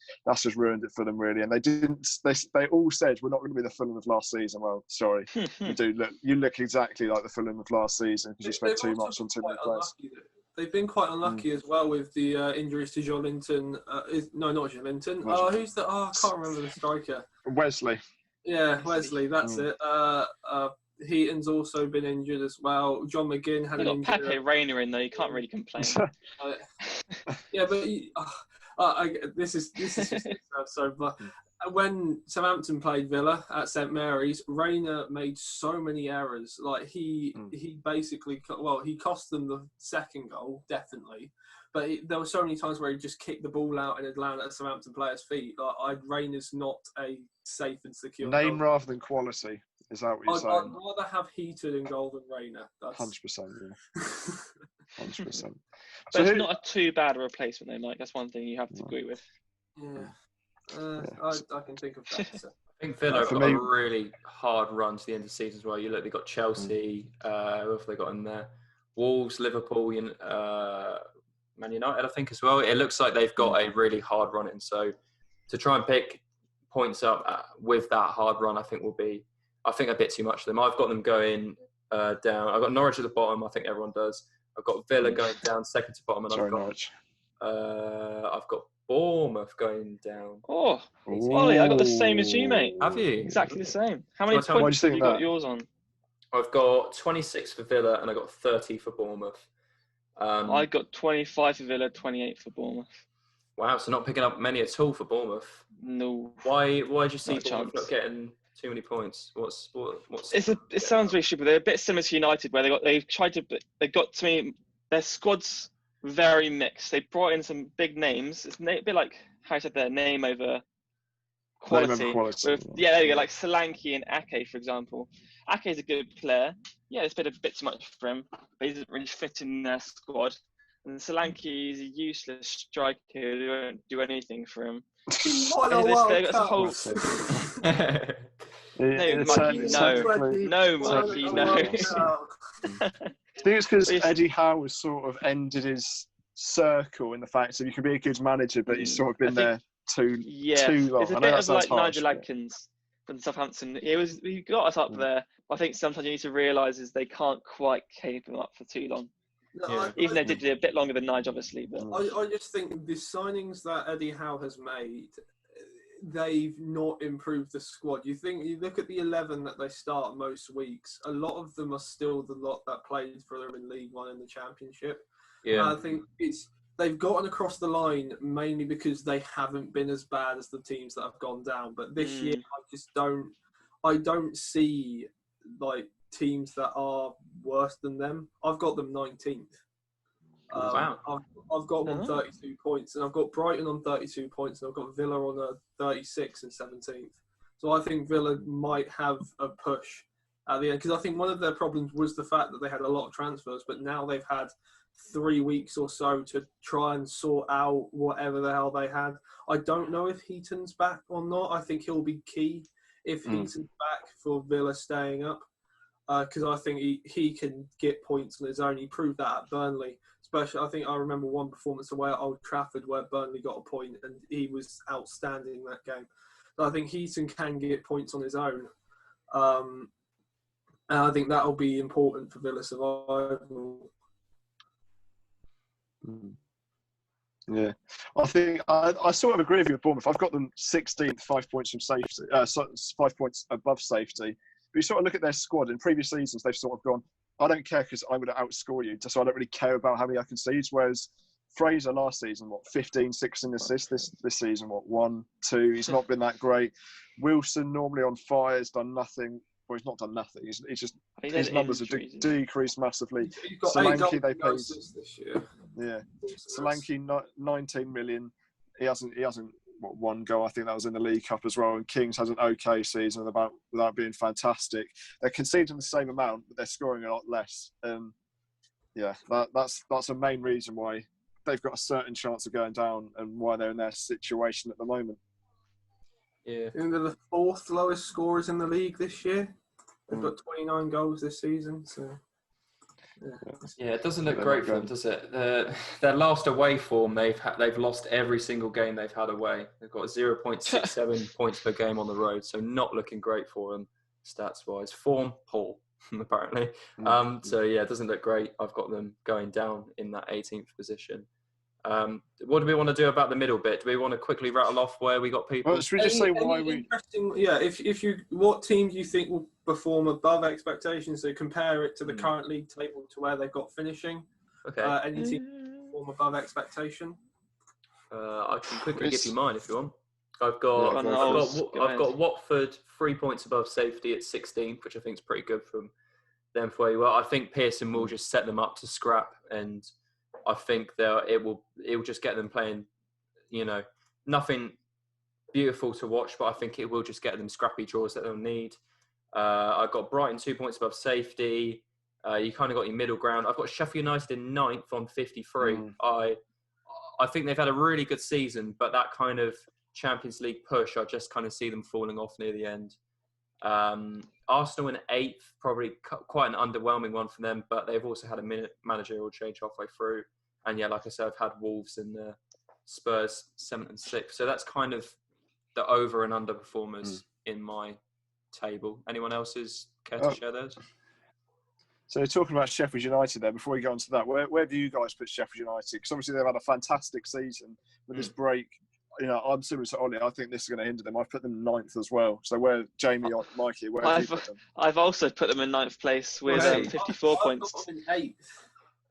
ruined it for them, really. And they all said we're not going to be the Fulham of last season. Well, sorry, you look exactly like the Fulham of last season because you spent too much on too many players. They've been quite unlucky as well with the injuries to Joelinton. No, not Joelinton. Who's the? I can't remember the striker. Wesley. Yeah, Wesley. That's it. Heaton's also been injured as well. John McGinn had an injury. Got Pepe Reina in there. You can't really complain. Yeah, but this is just so. But when Southampton played Villa at St Mary's, Reina made so many errors. Like he basically, he cost them the second goal definitely. But there were so many times where he just kicked the ball out and it'd land at a Southampton player's feet. Reina's not a safe and secure name goal. rather than quality. Is that what you're saying? I'd rather have Heaton and goal than Reina. 100%, yeah. 100%. But it's not a too bad a replacement, though, Mike. That's one thing you have to agree with. Yeah. I can think of that. So. I think Villa have got a really hard run to the end of the season as well. You look, they've got Chelsea. Who have they got in there? Wolves, Liverpool, Man United, I think, as well. It looks like they've got a really hard run in. So to try and pick points up with that hard run, I think will be, a bit too much for them. I've got them going down. I've got Norwich at the bottom. I think everyone does. I've got Villa going down second to bottom, and I've got Bournemouth going down. Oh, Ollie, I got the same as you, mate. Have you? Exactly the same. How many points have you got yours on? I've got 26 for Villa, and I got 30 for Bournemouth. I got 25 for Villa, 28 for Bournemouth. Wow, so not picking up many at all for Bournemouth. No. Why do you see Bournemouth not getting too many points? What's it sounds really stupid. They're a bit similar to United, where they got to me. Their squad's very mixed. They brought in some big names. It's a bit like how I said their name over quality. There you go, like Solanke and Ake, for example. Ake's a good player. Yeah, it's been a bit too much for him, but he doesn't really fit in their squad. And Solanke is a useless striker who won't do anything for him. No, Mikey, no. I think it's because Eddie Howe has sort of ended his circle in the fact that you can be a good manager, but he's sort of been there too long. It's a bit of like Nigel Adkins from Southampton. He got us up there. I think sometimes you need to realise is they can't quite keep him up for too long. Even though they did it a bit longer than Nigel, obviously. But I just think the signings that Eddie Howe has made, they've not improved the squad. You look at the 11 that they start most weeks. A lot of them are still the lot that played for them in League One and the Championship. I think they've gotten across the line mainly because they haven't been as bad as the teams that have gone down. But this year, I don't see like teams that are worse than them. I've got them 19th. Wow. I've got them on 32 points, and I've got Brighton on 32 points, and I've got Villa on 36 and 17th. So I think Villa might have a push at the end, because I think one of their problems was the fact that they had a lot of transfers, but now they've had 3 weeks or so to try and sort out whatever the hell they had. I don't know if Heaton's back or not. I think he'll be key if Heaton's back for Villa staying up, because I think he can get points on his own. He proved that at Burnley. Especially, I think I remember one performance away at Old Trafford where Burnley got a point and he was outstanding that game. So I think Heaton can get points on his own. And I think that'll be important for Villa survival. Yeah, I think I sort of agree with you with Bournemouth. I've got them 16th, 5 points from safety, 5 points above safety. But you sort of look at their squad. In previous seasons, they've sort of gone, I don't care because I'm going to outscore you, so I don't really care about how many I concede. Whereas Fraser last season, 15, 16 assists. This season, 1, 2. He's not been that great. Wilson, normally on fire, has done nothing. Well, he's not done nothing. He's just his numbers have decreased massively. Solanke, they paid this year. Yeah, Solanke 19 million. He hasn't one goal. I think that was in the League Cup as well. And Kings has an okay season without being fantastic. They're conceding the same amount, but they're scoring a lot less. That's a main reason why they've got a certain chance of going down and why they're in their situation at the moment. Yeah, and they're the 4th lowest scorers in the league this year. They've got 29 goals this season. So. Yeah, it doesn't look great for them, does it? Their last away form, they've lost every single game they've had away. They've got 0.67 points per game on the road, so not looking great for them stats-wise. Form, poor. apparently. So yeah, it doesn't look great. I've got them going down in that 18th position. What do we want to do about the middle bit? Do we want to quickly rattle off where we got people? Well, should we just say why we? Yeah, if you, what team do you think will perform above expectations? So compare it to the current league table to where they've got finishing. Okay. Any team perform above expectation? I can quickly give you mine if you want. I've got Watford 3 points above safety at 16th, which I think is pretty good from them for where you are. I think Pearson will just set them up to scrap, and I think it will just get them playing, nothing beautiful to watch, but I think it will just get them scrappy draws that they'll need. I've got Brighton 2 points above safety. You kind of got your middle ground. I've got Sheffield United in 9th on 53. I think they've had a really good season, but that kind of Champions League push, I just kind of see them falling off near the end. Arsenal in 8th, probably quite an underwhelming one for them, but they've also had a managerial change halfway through. And yeah, like I said, I've had Wolves and Spurs 7th and 6th. So that's kind of the over and under performers in my table. Anyone else's care to share those? So talking about Sheffield United there, before we go on to that, where do you guys put Sheffield United? Because obviously they've had a fantastic season with this break. I'm similar to Ollie. I think this is going to hinder them. I've put them 9th as well. So where, Jamie or Mikey, where have you put them? I've also put them in 9th place with 54 points. I've got them in 8th.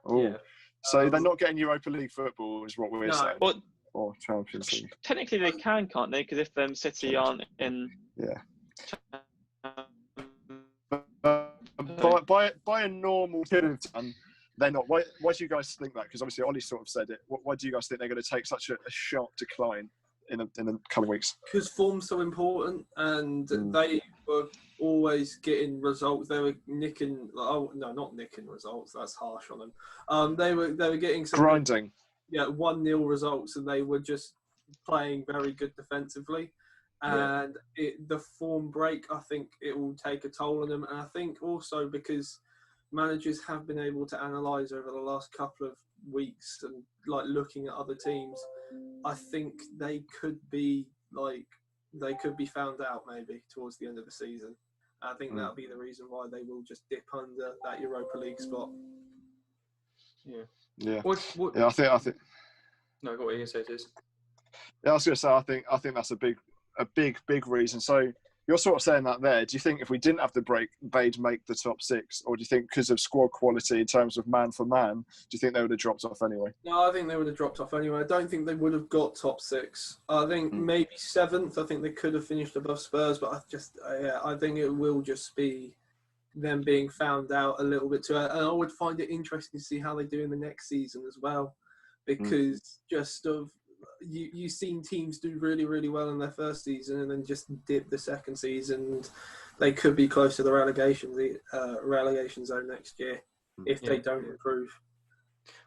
Oh, yeah. So they're not getting Europa League football, is what we're saying. Well, or Champions League. Technically they can, can't they? Because if City aren't in... Yeah. By a normal period of time, they're not. Why do you guys think that? Because obviously Ollie sort of said it. Why do you guys think they're going to take such a sharp decline in the coming weeks? Because form's so important, and they were always getting results. They were nicking. Not nicking results. That's harsh on them. They were getting some grinding. 1-0 results, and they were just playing very good defensively. And the form break, I think it will take a toll on them. And I think also because managers have been able to analyse over the last couple of weeks and looking at other teams, I think they could be found out maybe towards the end of the season. I think that'll be the reason why they will just dip under that Europa League spot. Yeah. What? Yeah, I think. No, what were you going to say, Tiz? Yeah, I was going to say I think that's a big reason. So you're sort of saying that there. Do you think if we didn't have the break, they'd make the top 6? Or do you think because of squad quality in terms of man for man, do you think they would have dropped off anyway? No, I think they would have dropped off anyway. I don't think they would have got top 6. I think maybe 7th. I think they could have finished above Spurs, but I think it will just be them being found out a little bit too. And I would find it interesting to see how they do in the next season as well, because you've seen teams do really, really well in their first season and then just dip the second season. And they could be close to the relegation zone next year if they don't improve.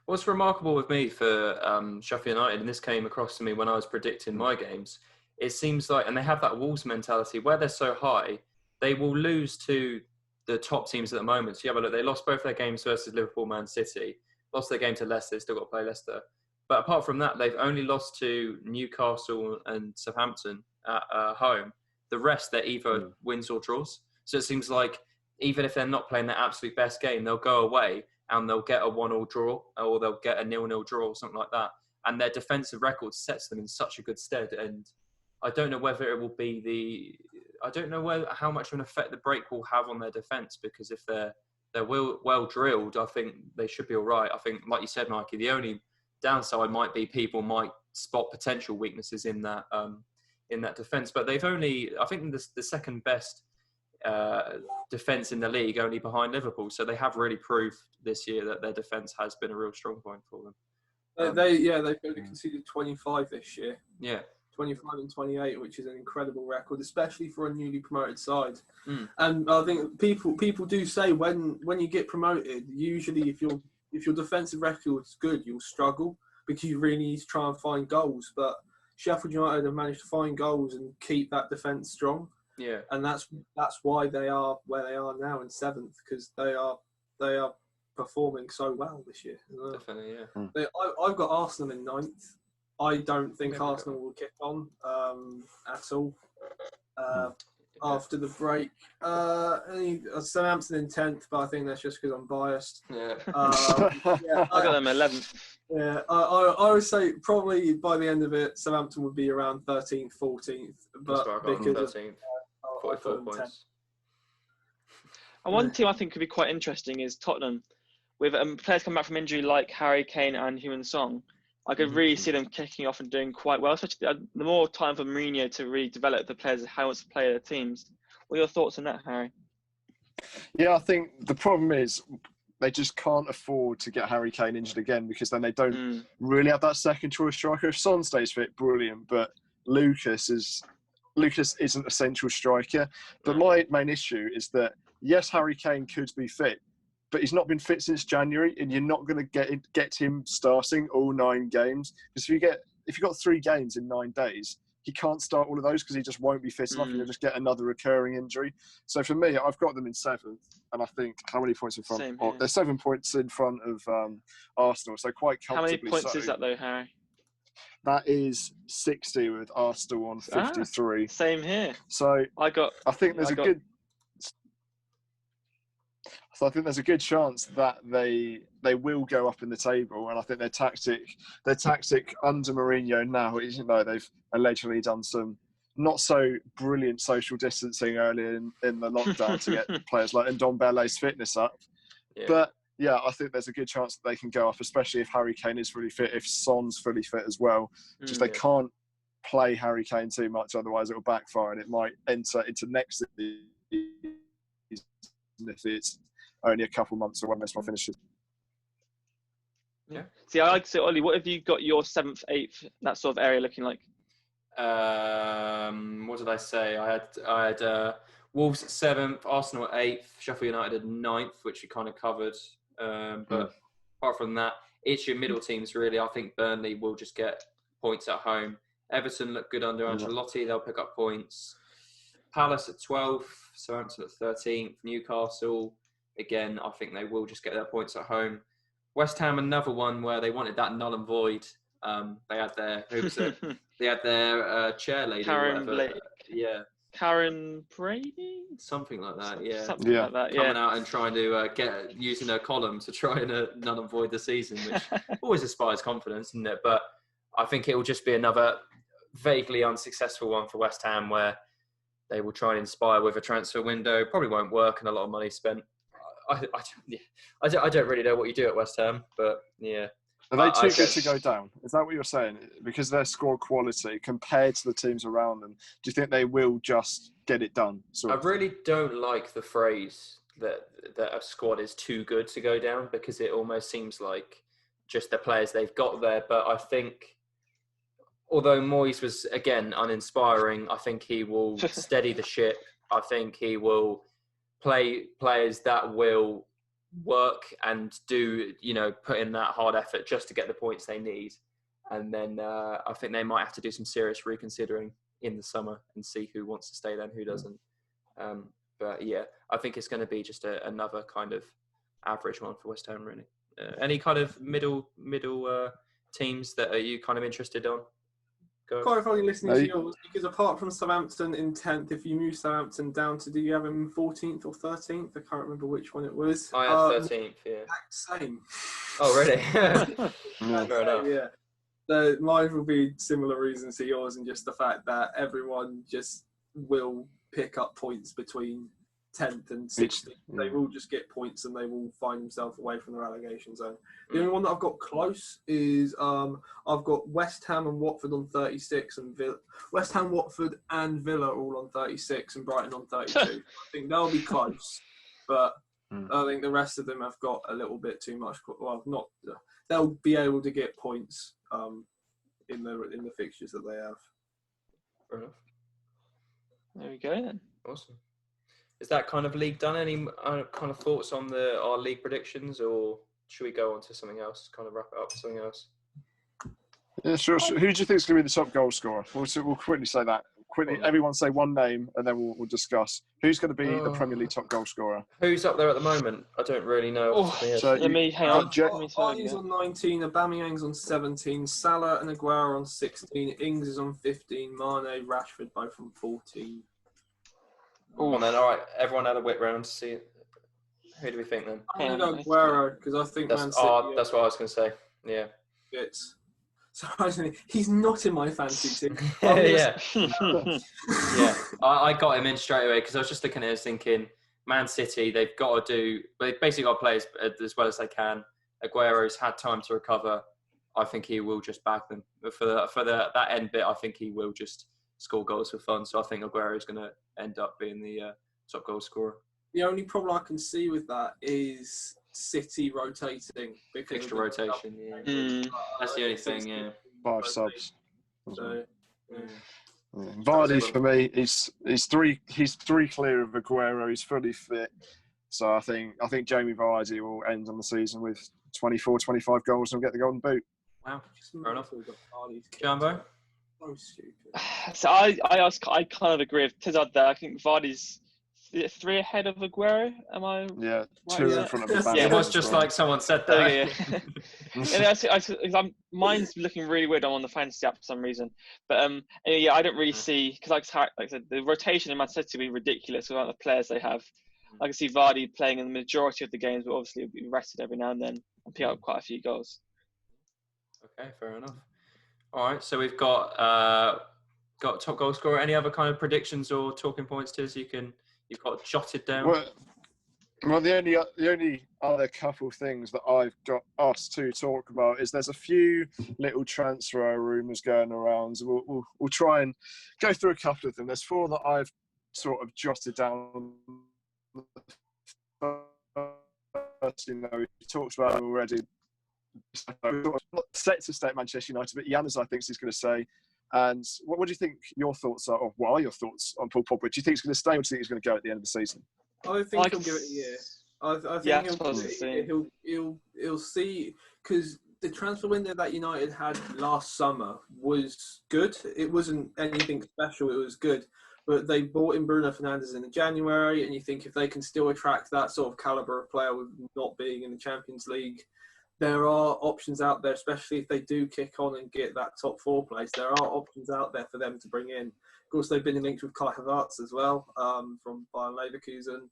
What's remarkable with me for Sheffield United, and this came across to me when I was predicting my games, it seems like, and they have that Wolves mentality, where they're so high, they will lose to the top teams at the moment. So you have a look, they lost both their games versus Liverpool, Man City, lost their game to Leicester, they still got to play Leicester. But apart from that, they've only lost to Newcastle and Southampton at home. The rest, they're either wins or draws. So it seems like even if they're not playing their absolute best game, they'll go away and they'll get a 1-1 draw, or they'll get a 0-0 draw or something like that. And their defensive record sets them in such a good stead. And I don't know whether it will be how much of an effect the break will have on their defence, because if they're well drilled, I think they should be all right. I think, like you said, Mikey, the only downside might be people might spot potential weaknesses in that defence. But they've only, I think, the second best defence in the league, only behind Liverpool. So they have really proved this year that their defence has been a real strong point for them. They've only conceded 25 this year. Yeah. 25 and 28, which is an incredible record, especially for a newly promoted side. And I think people do say when you get promoted, usually if your defensive record is good, you'll struggle because you really need to try and find goals. But Sheffield United have managed to find goals and keep that defence strong. Yeah, and that's why they are where they are now in 7th, because they are performing so well this year. Definitely, yeah. I've got Arsenal in 9th. I don't think Arsenal will kick on at all. after the break. Southampton in 10th, but I think that's just because I'm biased. Yeah. Yeah, I got them 11th. Yeah, I would say probably by the end of it, Southampton would be around 13th, 14th. But That's where I got because 13th, of 44 points. And one team I think could be quite interesting is Tottenham. With players coming back from injury like Harry Kane and Heung-min Son, I could really see them kicking off and doing quite well. Especially the more time for Mourinho to really develop the players, how he wants to play their teams. What are your thoughts on that, Harry? Yeah, I think the problem is they just can't afford to get Harry Kane injured again, because then they don't really have that second choice striker. If Son stays fit, brilliant, but Lucas isn't a central striker. But my main issue is that, yes, Harry Kane could be fit, but he's not been fit since January, and you're not going to get him starting all 9 games. Because if you got 3 games in 9 days, he can't start all of those because he just won't be fit enough, and you'll just get another recurring injury. So for me, I've got them in 7th, and I think how many points in front? They're 7 points in front of Arsenal, so quite comfortably. How many points is that though, Harry? That is 60 with Arsenal on 53. Same here. So I think there's a good chance that they will go up in the table, and I think their tactic under Mourinho now is, they've allegedly done some not so brilliant social distancing earlier in the lockdown to get players like Dembele's fitness up. Yeah. But yeah, I think there's a good chance that they can go up, especially if Harry Kane is fully fit, if Son's fully fit as well. They can't play Harry Kane too much, otherwise it will backfire and it might enter into next season if it's only a couple months away when this one finishes. Yeah. See, I like to say, Ollie, what have you got your 7th, 8th, that sort of area looking like? What did I say? I had Wolves at 7th, Arsenal at 8th, Sheffield United at 9th, which you kind of covered. But apart from that, it's your middle teams really. I think Burnley will just get points at home. Everton look good under Ancelotti. They'll pick up points. Palace at 12th, Southampton at 13th, Newcastle. Again, I think they will just get their points at home. West Ham, another one where they wanted that null and void. They had their chair lady. Karen Blake. Yeah. Karen Brady? Something like that, yeah. Something like that, yeah. Coming out and trying to using her column to try and null and void the season, which always inspires confidence, isn't it? But I think it will just be another vaguely unsuccessful one for West Ham where they will try and inspire with a transfer window. Probably won't work and a lot of money spent. I don't really know what you do at West Ham, but yeah. Are they too good to go down? Is that what you're saying? Because of their squad quality compared to the teams around them, do you think they will just get it done? I really don't like the phrase that a squad is too good to go down, because it almost seems like just the players they've got there. But I think, although Moyes was, again, uninspiring, I think he will steady the ship. I think he will play players that will work and do, put in that hard effort just to get the points they need. And then I think they might have to do some serious reconsidering in the summer and see who wants to stay there and who doesn't. But yeah, I think it's going to be just another kind of average one for West Ham, really. Any kind of middle teams that are you kind of interested on? Quite funny listening to yours, because apart from Southampton in 10th, if you move Southampton down to, do you have him 14th or 13th? I can't remember which one it was. I had 13th, yeah. Same. Oh, really? Fair enough. Yeah. So mine will be similar reasons to yours, and just the fact that everyone just will pick up points between 10th and 16th. They will just get points and they will find themselves away from the relegation zone. The only one that I've got close is I've got West Ham and Watford on 36 and West Ham, Watford and Villa all on 36 and Brighton on 32. I think they'll be close, but I think the rest of them have got a little bit too much. Well, not they'll be able to get points in the fixtures that they have. Fair enough. There we go then. Awesome. Is that kind of league done? Any kind of thoughts on our league predictions, or should we go on to something else? Kind of wrap it up with something else. Yeah, sure. Who do you think is going to be the top goal scorer? We'll quickly say that. Everyone say one name, and then we'll discuss who's going to be the Premier League top goal scorer. Who's up there at the moment? I don't really know. So let me hang on. Vardy's on 19, Aubameyang's on 17, Salah and Aguero on 16, Ings is on 15, Mane, Rashford both on 14. Come on then. All right, everyone had a whip round to see. Who do we think then? I'm going to go Aguero because I think Man City. That's what I was going to say. Yeah. It's surprisingly he's not in my fantasy team. Yeah. Yeah. I got him in straight away because I was just looking at it thinking, Man City, they've got to do. They've basically got to play as well as they can. Aguero's had time to recover. I think he will just bag them for that end bit. I think he will just score goals for fun. So I think Aguero is going to end up being the top goal scorer. The only problem I can see with that is City rotating. Extra rotation, yeah. That's the only thing, yeah. 5 subs. So, yeah. Vardy for me, he's three clear of Aguero. He's fully fit. So I think Jamie Vardy will end on the season with 24, 25 goals and get the golden boot. Wow, fair enough. Jumbo? So stupid. So I kind of agree with Tizard there. I think Vardy's 3 ahead of Aguero. Am I? Yeah, right 2 with in that? front of the Yeah, it was just like someone said that. Yeah. Mine's looking really weird. I'm on the fantasy app for some reason, but yeah, I don't really see because like I said, the rotation in Man City will be ridiculous without the players they have. I can see Vardy playing in the majority of the games, but obviously he'll be rested every now and then and pick up quite a few goals. Okay, fair enough. All right, so we've got top goal scorer. Any other kind of predictions or talking points, Tiz? You've got jotted down. Well, the only other couple things that I've got us to talk about is there's a few little transfer rumours going around. We'll try and go through a couple of them. There's 4 that I've sort of jotted down. First, we talked about them already. Set to stay at Manchester United, but Yanis, I think, is going to say. And what do you think your thoughts are, or what are your thoughts on Paul Pogba? Do you think he's going to stay, or do you think he's going to go at the end of the season? I think he'll give it a year. I think he'll see, because the transfer window that United had last summer was good. It wasn't anything special. It was good. But they bought in Bruno Fernandes in January, and you think if they can still attract that sort of calibre of player with not being in the Champions League, there are options out there, especially if they do kick on and get that top 4 place. There are options out there for them to bring in. Of course, they've been linked with Kai Havertz as well from Bayern Leverkusen.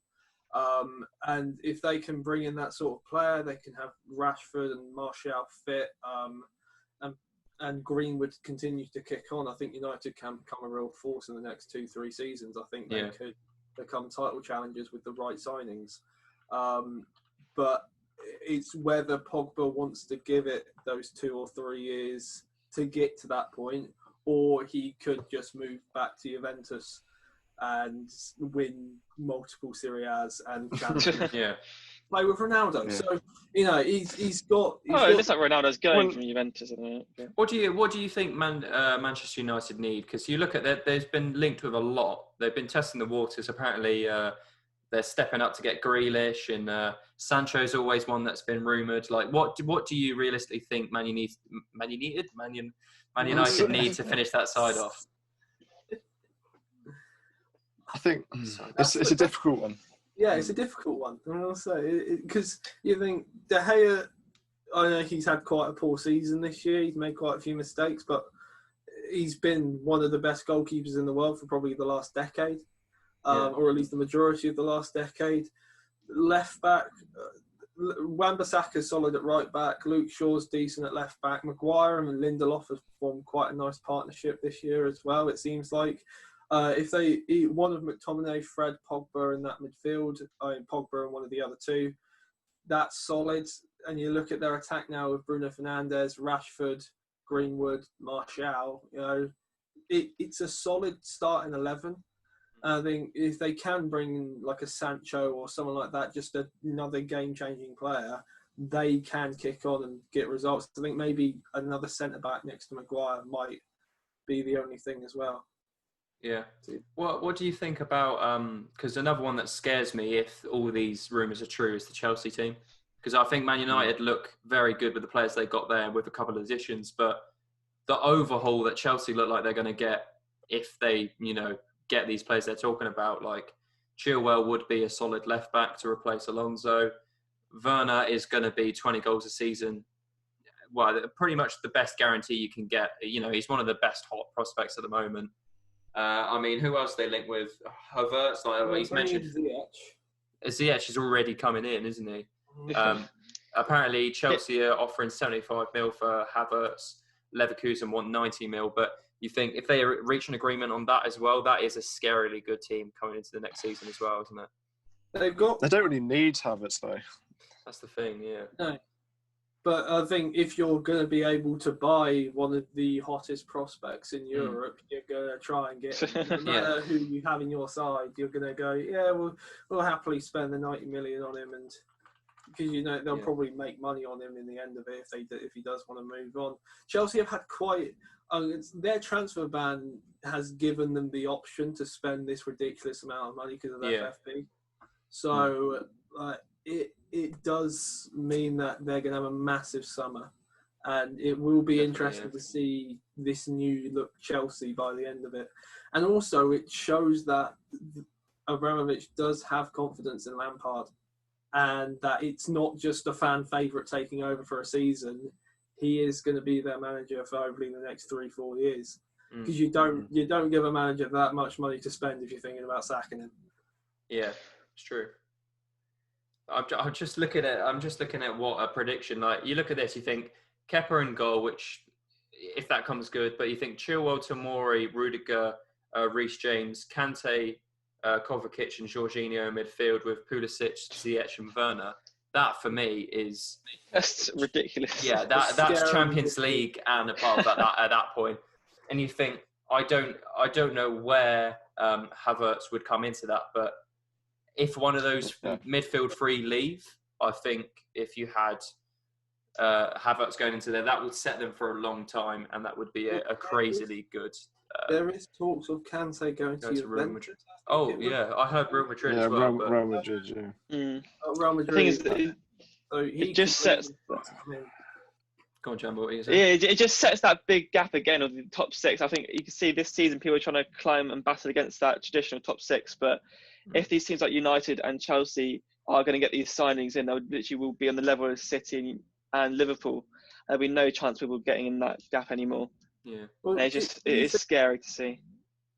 And if they can bring in that sort of player, they can have Rashford and Martial fit, and Greenwood continues to kick on. I think United can become a real force in the next 2-3 seasons. I think they could become title challengers with the right signings. But it's whether Pogba wants to give it those 2 or 3 years to get to that point, or he could just move back to Juventus and win multiple Serie A's and play with Ronaldo. Yeah. So he's got. It looks like Ronaldo's going from Juventus, isn't it? Yeah. What do you think Manchester United need? Because you look at that, there's been linked with a lot. They've been testing the waters. Apparently, they're stepping up to get Grealish, and Sancho's always one that's been rumoured. Like, what do you realistically think Man United need to finish that side off? I think it's a difficult one. Yeah, it's a difficult one. And I'll say, because you think De Gea, I know he's had quite a poor season this year. He's made quite a few mistakes, but he's been one of the best goalkeepers in the world for probably the last decade, or at least the majority of the last decade. Left back, Wan-Bissaka's solid at right back. Luke Shaw's decent at left back. Maguire and Lindelof have formed quite a nice partnership this year as well, it seems like. If they eat one of McTominay, Fred, Pogba in that midfield, Pogba and one of the other 2, that's solid. And you look at their attack now with Bruno Fernandes, Rashford, Greenwood, Martial. It's a solid starting 11. I think if they can bring in like a Sancho or someone like that, just another game-changing player, they can kick on and get results. I think maybe another centre-back next to Maguire might be the only thing as well. Yeah. What do you think about, because another one that scares me if all these rumours are true is the Chelsea team. Because I think Man United look very good with the players they got there with a couple of additions, but the overhaul that Chelsea look like they're going to get if they, get these players they're talking about, like Chilwell would be a solid left back to replace Alonso. Werner is going to be 20 goals a season. Well, pretty much the best guarantee you can get. He's one of the best hot prospects at the moment. I mean, who else they link with? Havertz, like he's mentioned. Ziyech is already coming in, isn't he? Apparently, Chelsea are offering 75 mil for Havertz. Leverkusen want 90 mil, but you think if they reach an agreement on that as well, that is a scarily good team coming into the next season as well, isn't it? They don't really need Havertz though. That's the thing, yeah. No. But I think if you're going to be able to buy one of the hottest prospects in Europe, you're going to try and get him. No matter who you have in your side, you're going to go, yeah, we'll happily spend the 90 million on him, and because they'll probably make money on him in the end of it if he does want to move on. Chelsea have had quite their transfer ban has given them the option to spend this ridiculous amount of money because of their FFP. So it does mean that they're going to have a massive summer, and it will be interesting to see this new look Chelsea by the end of it. And also it shows that Abramovich does have confidence in Lampard, and that it's not just a fan favourite taking over for a season. He is going to be their manager for hopefully the next 3-4 years. Because you don't give a manager that much money to spend if you're thinking about sacking him. Yeah, it's true. I'm just looking at what a prediction, like you look at this, you think Kepa in goal, which if that comes good, but you think Chilwell, Tomori, Rudiger, Reece James, Kante, Kovacic and Jorginho in midfield with Pulisic, Ziyech and Werner. That for me is that's ridiculous. Yeah, that's Champions League and above at that point. And you think I don't know where Havertz would come into that, but if one of those midfield three leave, I think if you had Havertz going into there, that would set them for a long time, and that would be a crazily good. There is talks of Kante going to Real Madrid. Oh yeah, I heard Real Madrid as well. Real Madrid, Real Madrid. The thing is, it just sets. Go on, Jumbo. What are you saying? Yeah, it just sets that big gap again of the top six. I think you can see this season people are trying to climb and battle against that traditional top six. But if these teams like United and Chelsea are going to get these signings in, they literally will be on the level of City and Liverpool. There'll be no chance people getting in that gap anymore. Yeah, well, it is scary to see.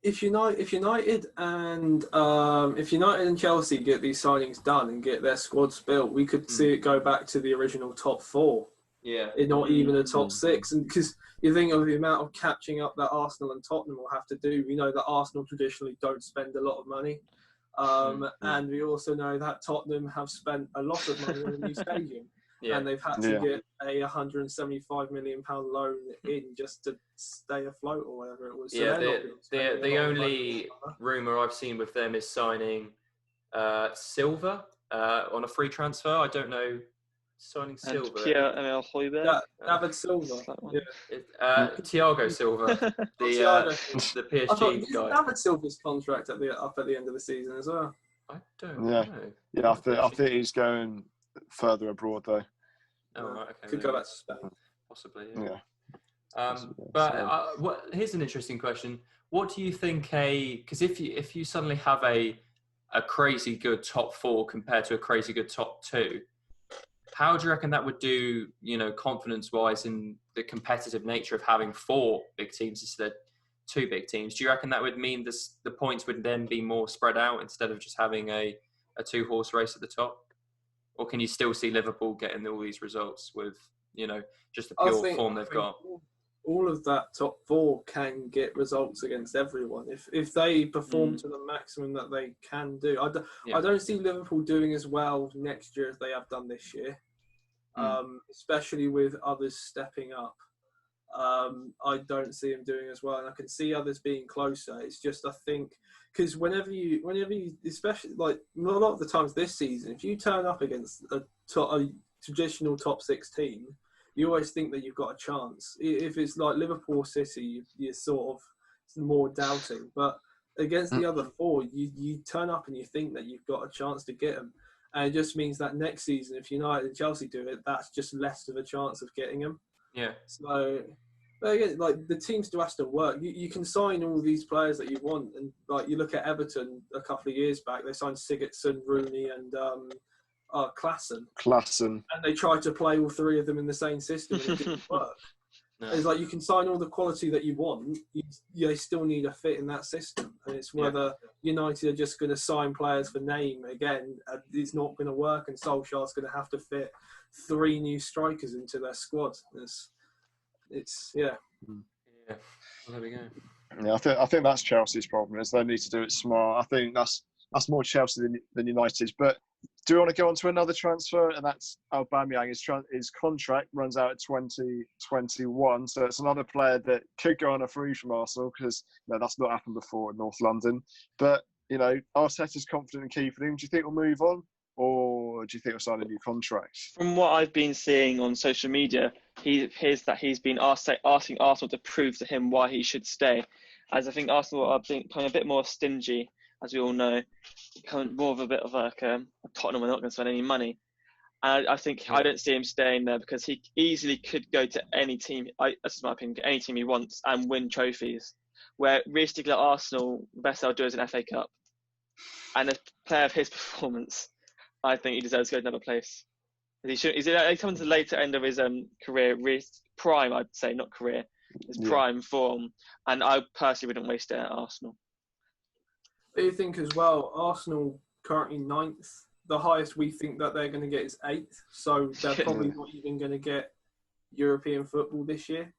If United and Chelsea get these signings done and get their squads built, we could see it go back to the original top four. Yeah, not even a top six, and because you think of the amount of catching up that Arsenal and Tottenham will have to do. We know that Arsenal traditionally don't spend a lot of money, and we also know that Tottenham have spent a lot of money on a new stadium. Yeah. And they've had to get a £175 million loan in just to stay afloat or whatever it was. So the only rumour I've seen with them is signing Silva on a free transfer. I don't know, signing Silva. David Silva. Thiago Silva, the PSG guy. David Silva's contract up at the end of the season as well. I don't know. Yeah, I think he's going further abroad though. Oh, right, okay. Could go back to Spain. Possibly, yeah. But here's an interesting question. What do you think because if you suddenly have a crazy good top four compared to a crazy good top two, how do you reckon that would do, confidence-wise in the competitive nature of having four big teams instead of two big teams? Do you reckon that would mean the points would then be more spread out instead of just having a two-horse race at the top? Or can you still see Liverpool getting all these results with, just the pure form they've got? All of that top four can get results against everyone if they perform to the maximum that they can do. I don't see Liverpool doing as well next year as they have done this year, especially with others stepping up. I don't see them doing as well, and I can see others being closer. It's just I think because whenever you, especially like a lot of the times this season, if you turn up against a traditional top six team, you always think that you've got a chance. If it's like Liverpool or City, you're sort of more doubting. But against the other four, you turn up and you think that you've got a chance to get them. And it just means that next season, if United and Chelsea do it, that's just less of a chance of getting them. Yeah. So, but again, like the team still has to work. You can sign all these players that you want. And like you look at Everton a couple of years back, they signed Sigurdsson, Rooney and Klassen. And they tried to play all three of them in the same system and it didn't work. No. It's like you can sign all the quality that you want. You still need a fit in that system, and it's whether United are just going to sign players for name again. It's not going to work, and Solskjaer's going to have to fit 3 new strikers into their squad. It's Yeah. Well, there we go. Yeah, I think that's Chelsea's problem. Is they need to do it smart. I think that's more Chelsea than United's. But do we want to go on to another transfer? And that's Aubameyang. His contract runs out at 2021, so it's another player that could go on a free from Arsenal because that's not happened before in North London. But Arteta's confident in keeping him. Do you think he'll move on, or do you think he'll sign a new contract? From what I've been seeing on social media, he's been asking Arsenal to prove to him why he should stay, as I think Arsenal are becoming a bit more stingy, as we all know, becoming more of a bit of like a Tottenham. We're not going to spend any money, and I think I don't see him staying there because he easily could go to any team. That's my opinion. Any team he wants and win trophies. Where realistically at Arsenal, the best they'll do is an FA Cup, and a player of his performance, I think he deserves to go to another place. He's coming to the later end of his career, prime, I'd say, not career, his prime form, and I personally wouldn't waste it at Arsenal. Do you think as well, Arsenal currently 9th. The highest we think that they're going to get is 8th, so they're probably not even going to get European football this year.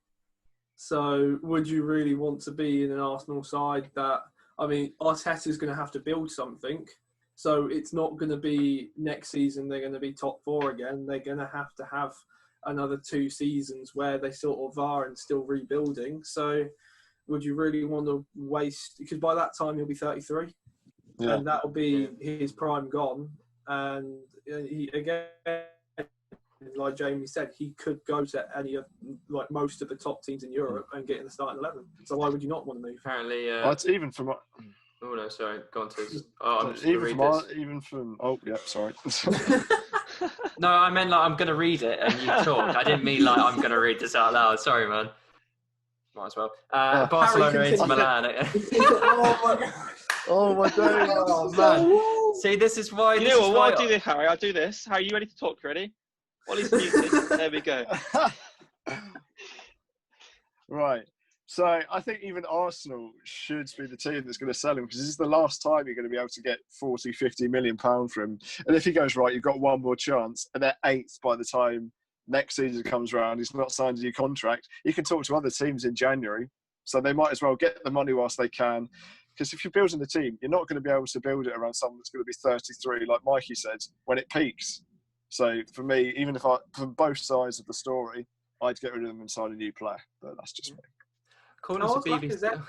So would you really want to be in an Arsenal side that, Arteta's going to have to build something. So it's not going to be next season they're going to be top 4 again. They're going to have another 2 seasons where they sort of are and still rebuilding. So would you really want to waste? Because by that time he'll be 33, and that'll be his prime gone. And he, again, like Jamie said, he could go to any of most of the top teams in Europe and get in the starting 11. So why would you not want to move? Apparently, it's even from. Oh no, sorry. Go on to. Sorry. No, I meant I'm going to read it and you talk. I didn't mean I'm going to read this out loud. Sorry, man. Might as well. Barcelona into Milan. Oh my god. Oh my god. Oh man. See, this is why. You know what? I'll do this, Harry. I'll do this. Harry, you ready to talk? Ready? Ollie's muted. There we go. Right. So I think even Arsenal should be the team that's going to sell him, because this is the last time you're going to be able to get 40, 50 million pounds from him. And if he goes right, you've got one more chance, and they're 8th by the time next season comes around. He's not signed a new contract. You can talk to other teams in January, so they might as well get the money whilst they can. Because if you're building the team, you're not going to be able to build it around someone that's going to be 33, like Mikey said, when it peaks. So for me, even if from both sides of the story, I'd get rid of them and sign a new player. But that's just me. According to BBC.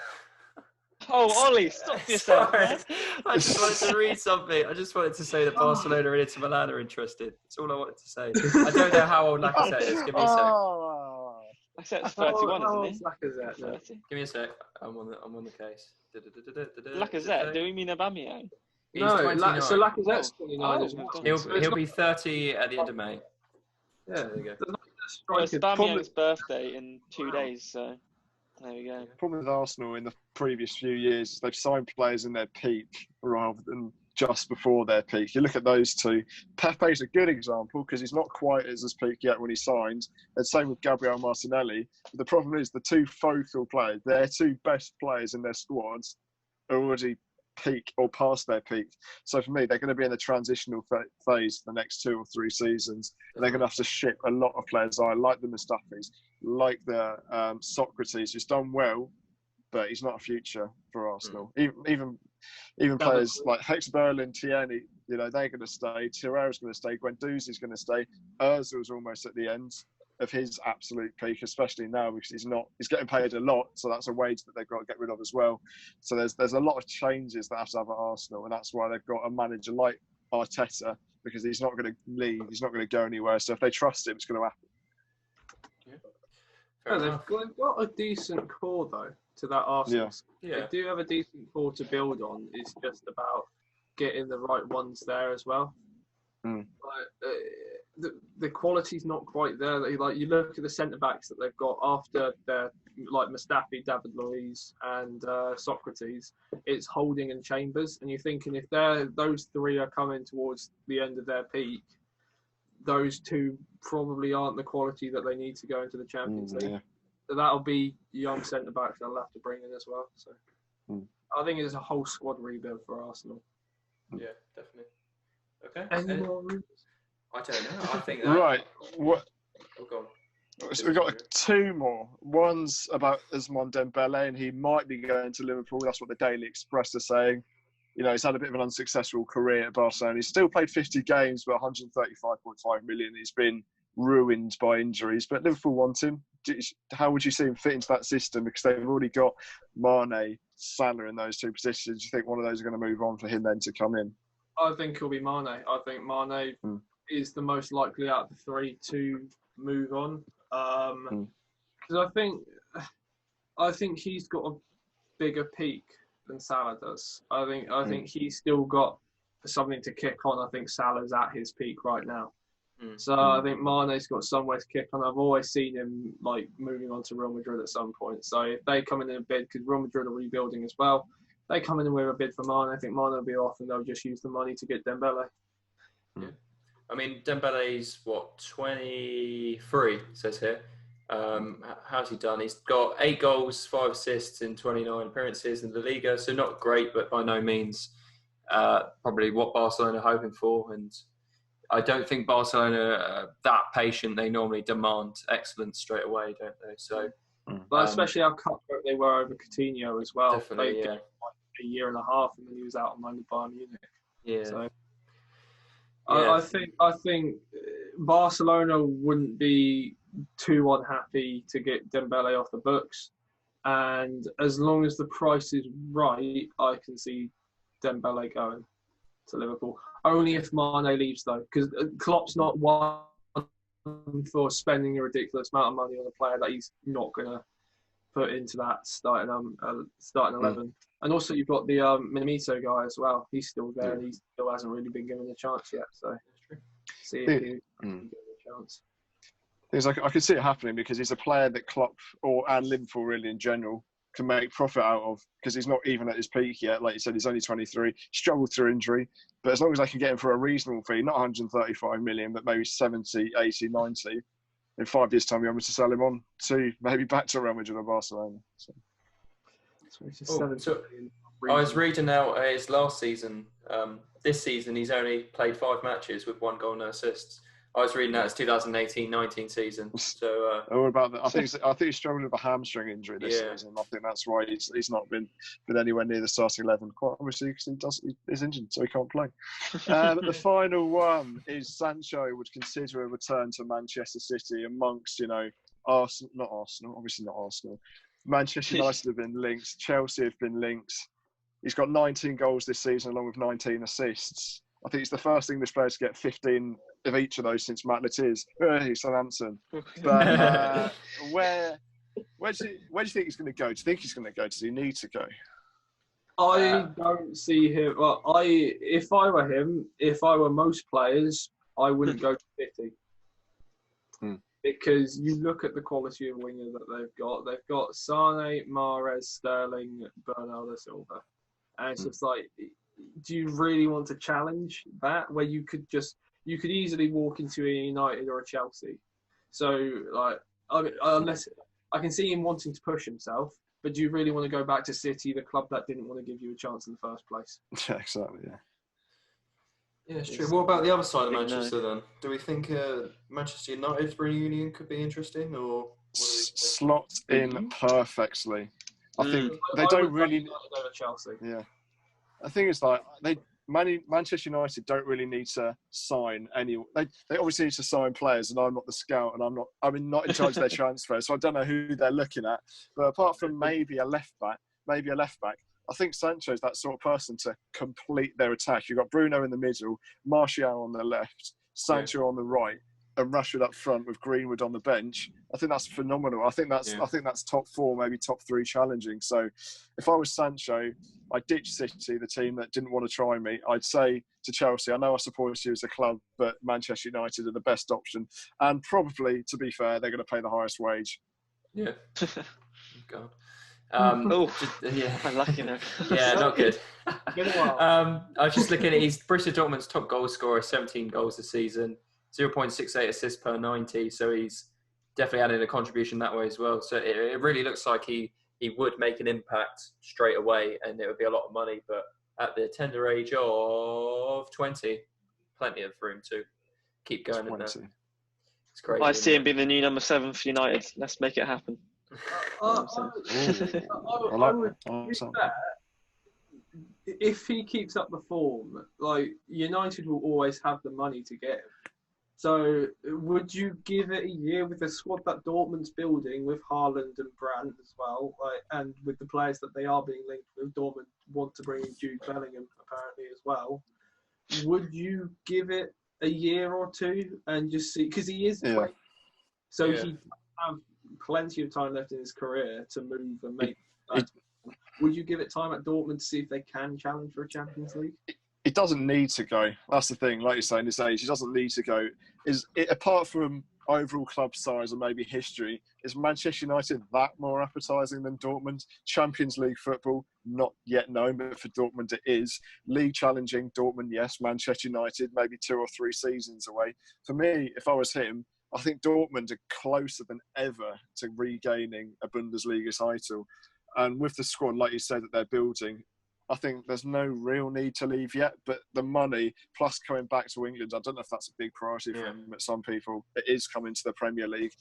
Oh, Ollie, stop yourself. I just wanted to read something. I just wanted to say that Barcelona and Inter Milan are interested. That's all I wanted to say. I don't know how old Lacazette is. Give me a sec. Lacazette's 31, isn't he? Lacazette, no. Give me a sec. I'm on the case. Lacazette? Do we mean Aubameyang? No, so Lacazette's 29 as well. He'll be 30 at the end of May. Yeah, there you go. Well, it's Aubameyang's birthday in 2 days, so there we go. The problem with Arsenal in the previous few years is they've signed players in their peak rather than just before their peak. You look at those two. Pepe's a good example because he's not quite at his peak yet when he signed. And same with Gabriel Martinelli. But the problem is the two focal players, their 2 best players in their squads, are already peak or past their peak. So for me, they're going to be in the transitional phase for the next 2 or 3 seasons. And they're going to have to ship a lot of players. I like the Mustafis, like the Socrates, who's done well, but he's not a future for Arsenal. Even players like Hex Berlin, Tierney, they're going to stay. Torreira's going to stay. Guendouzi's going to stay. Ozil's almost at the end of his absolute peak, especially now because he's getting paid a lot, so that's a wage that they've got to get rid of as well. So there's a lot of changes that have to have at Arsenal, and that's why they've got a manager like Arteta, because he's not going to leave, he's not going to go anywhere. So if they trust him, it's going to happen. Yeah, they've got a decent core though to that Arsenal. Yeah. They do have a decent core to build on. It's just about getting the right ones there as well. The quality's not quite there. Like you look at the centre backs that they've got after their Mustafi, David Luiz, and Socrates. It's Holding and Chambers, and you're thinking if those 3 are coming towards the end of their peak, those 2 probably aren't the quality that they need to go into the Champions League. that'll be young centre backs they'll have to bring in as well. So I think it's a whole squad rebuild for Arsenal. Yeah, definitely. Okay. Any more rumours? I don't know. I think that. Right. What? Oh, go on. So we've got 2 more. One's about Ousmane Dembele, and he might be going to Liverpool. That's what the Daily Express are saying. You know, he's had a bit of an unsuccessful career at Barcelona. He's still played 50 games, but 135.5 million. He's been ruined by injuries. But Liverpool want him. How would you see him fit into that system? Because they've already got Mane, Salah in those 2 positions. Do you think one of those are going to move on for him then to come in? I think it'll be Mane. I think Mane is the most likely out of the 3 to move on. Because I think he's got a bigger peak than Salah does. I think he's still got something to kick on. I think Salah's at his peak right now. So I think Mane's got somewhere to kick on. I've always seen him like moving on to Real Madrid at some point. So if they come in a bid, because Real Madrid are rebuilding as well, they come in with a bid for Mane, I think Mane will be off and they'll just use the money to get Dembele. Yeah. I mean, Dembele's, 23, it says here. How's he done? He's got 8 goals, 5 assists in 29 appearances in the Liga. So not great, but by no means probably what Barcelona are hoping for. And I don't think Barcelona are that patient. They normally demand excellence straight away, don't they? So, but especially how cutthroat they were over Coutinho as well. Definitely, they gave him a year and a half, and then he was out on loan to Bayern Munich. Yeah. So, yeah. I think Barcelona wouldn't be too unhappy to get Dembele off the books, and as long as the price is right, I can see Dembele going to Liverpool. Only if Mane leaves, though, because Klopp's not one for spending a ridiculous amount of money on a player that he's not going to put into that starting 11. And also, you've got the Minamito guy as well. He's still there, and he still hasn't really been given a chance yet. So, see if he can give him a chance. I can see it happening because he's a player that Klopp and Liverpool really in general can make profit out of, because he's not even at his peak yet. Like you said, he's only 23, struggled through injury, but as long as they can get him for a reasonable fee, not 135 million, but maybe 70, 80, 90, in 5 years' time, you're able to sell him on to maybe back to Real Madrid or Barcelona. So I was reading out his last season. This season, he's only played 5 matches with 1 goal, no assists. I was reading that it's 2018-19 season. So, what about that? I think he's struggled with a hamstring injury this season. I think that's why he's not been anywhere near the starting 11. Quite obviously, because he's injured, so he can't play. The final one is Sancho would consider a return to Manchester City amongst, Arsenal, not Arsenal, obviously not Arsenal. Manchester United have been linked. Chelsea have been linked. He's got 19 goals this season, along with 19 assists. I think it's the first English player to get 15 of each of those since Matt Lettiers. He's Southampton. But where do you think he's going to go? Do you think he's going to go? Does he need to go? I don't see him. Well, if I were him, if I were most players, I wouldn't go to City. Because you look at the quality of winger that they've got. They've got Sane, Mahrez, Sterling, Bernardo Silva. And it's just like, do you really want to challenge that, where you could easily walk into a United or a Chelsea? So, unless I can see him wanting to push himself, but do you really want to go back to City, the club that didn't want to give you a chance in the first place? Yeah, exactly. Yeah. Yeah, it's true. What about the other side of Manchester then? Do we think Manchester United's reunion could be interesting, or slot in perfectly? I think they don't really go to Chelsea. Yeah. The thing is, Manchester United don't really need to sign any. They obviously need to sign players, and I'm not the scout, and I'm not in charge of their transfer, so I don't know who they're looking at. But apart from maybe a left back, I think Sancho's that sort of person to complete their attack. You've got Bruno in the middle, Martial on the left, Sancho on the right, and Rashford up front with Greenwood on the bench. I think that's phenomenal. I think that's top 4, maybe top 3 challenging. So if I was Sancho, I'd ditch City, the team that didn't want to try me. I'd say to Chelsea, I know I support you as a club, but Manchester United are the best option. And probably, to be fair, they're going to pay the highest wage. Yeah. God. Unlucky now. Yeah, not good. I was just looking at he's Borussia Dortmund's top goal scorer, 17 goals this season, 0.68 assists per 90. So he's definitely added a contribution that way as well. So it really looks like he would make an impact straight away, and it would be a lot of money. But at the tender age of 20, plenty of room to keep going in there. It's crazy. I see him being the new number 7 for United. Let's make it happen. I would be fair, if he keeps up the form, like United will always have the money to get him. So would you give it a year with the squad that Dortmund's building with Haaland and Brandt as well, and with the players that they are being linked with? Dortmund want to bring in Jude Bellingham apparently as well. Would you give it a year or two and just see, because he is 20, so he have plenty of time left in his career to move and make. Would you give it time at Dortmund to see if they can challenge for a Champions League? He doesn't need to go. That's the thing. Like you say, in this age, he doesn't need to go. Apart from overall club size and maybe history, is Manchester United that more appetising than Dortmund? Champions League football, not yet known, but for Dortmund it is. League challenging, Dortmund, yes. Manchester United, maybe 2 or 3 seasons away. For me, if I was him, I think Dortmund are closer than ever to regaining a Bundesliga title. And with the squad, like you said, that they're building, I think there's no real need to leave yet. But the money, plus coming back to England, I don't know if that's a big priority for him, but some people, it is coming to the Premier League.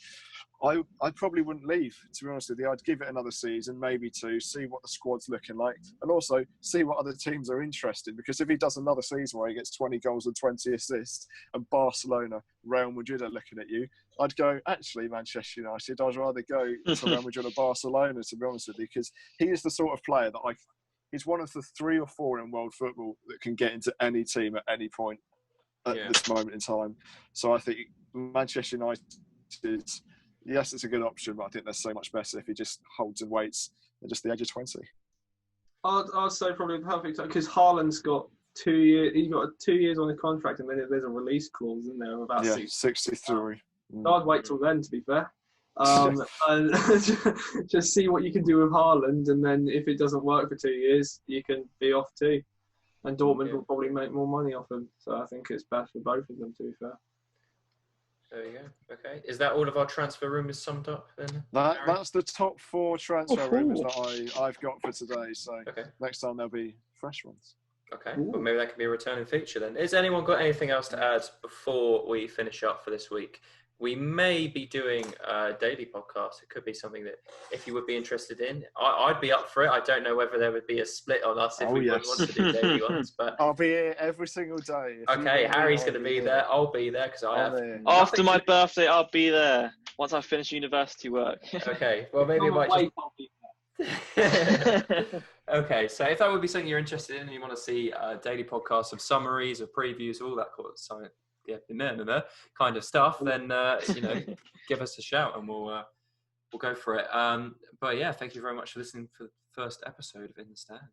I probably wouldn't leave, to be honest with you. I'd give it another season, maybe 2, see what the squad's looking like, and also see what other teams are interested. Because if he does another season where he gets 20 goals and 20 assists, and Barcelona, Real Madrid are looking at you, I'd go, actually, Manchester United, I'd rather go to Real Madrid or Barcelona, to be honest with you, because he is the sort of player that he's one of the 3 or 4 in world football that can get into any team at any point at this moment in time. So I think Manchester United is, yes, it's a good option, but I think they're so much better if he just holds and waits at just the age of 20. I'd say probably the perfect time, because Haaland's got 2 years. He's got 2 years on the contract, and then there's a release clause in there of about 63. So I'd wait till then, to be fair. And just see what you can do with Haaland, and then if it doesn't work for 2 years, you can be off too. And Dortmund will probably make more money off him. So I think it's best for both of them, to be fair. There you go. Okay. Is that all of our transfer rumours summed up then? That's the top 4 transfer rumours that I've got for today. So next time there'll be fresh ones. Okay. Well, maybe that could be a returning feature then. Has anyone got anything else to add before we finish up for this week? We may be doing a daily podcast. It could be something that, if you would be interested in, I'd be up for it. I don't know whether there would be a split on us if we wouldn't want to do daily ones. But I'll be here every single day. Okay, Harry's going to be there. I'll be there because I have. After my birthday, I'll be there once I finish university work. Okay, well maybe it might Okay, so if that would be something you're interested in and you want to see daily podcasts of summaries, of previews, all that kind of stuff, then give us a shout and we'll go for it. But yeah, thank you very much for listening for the first episode of In the Stand.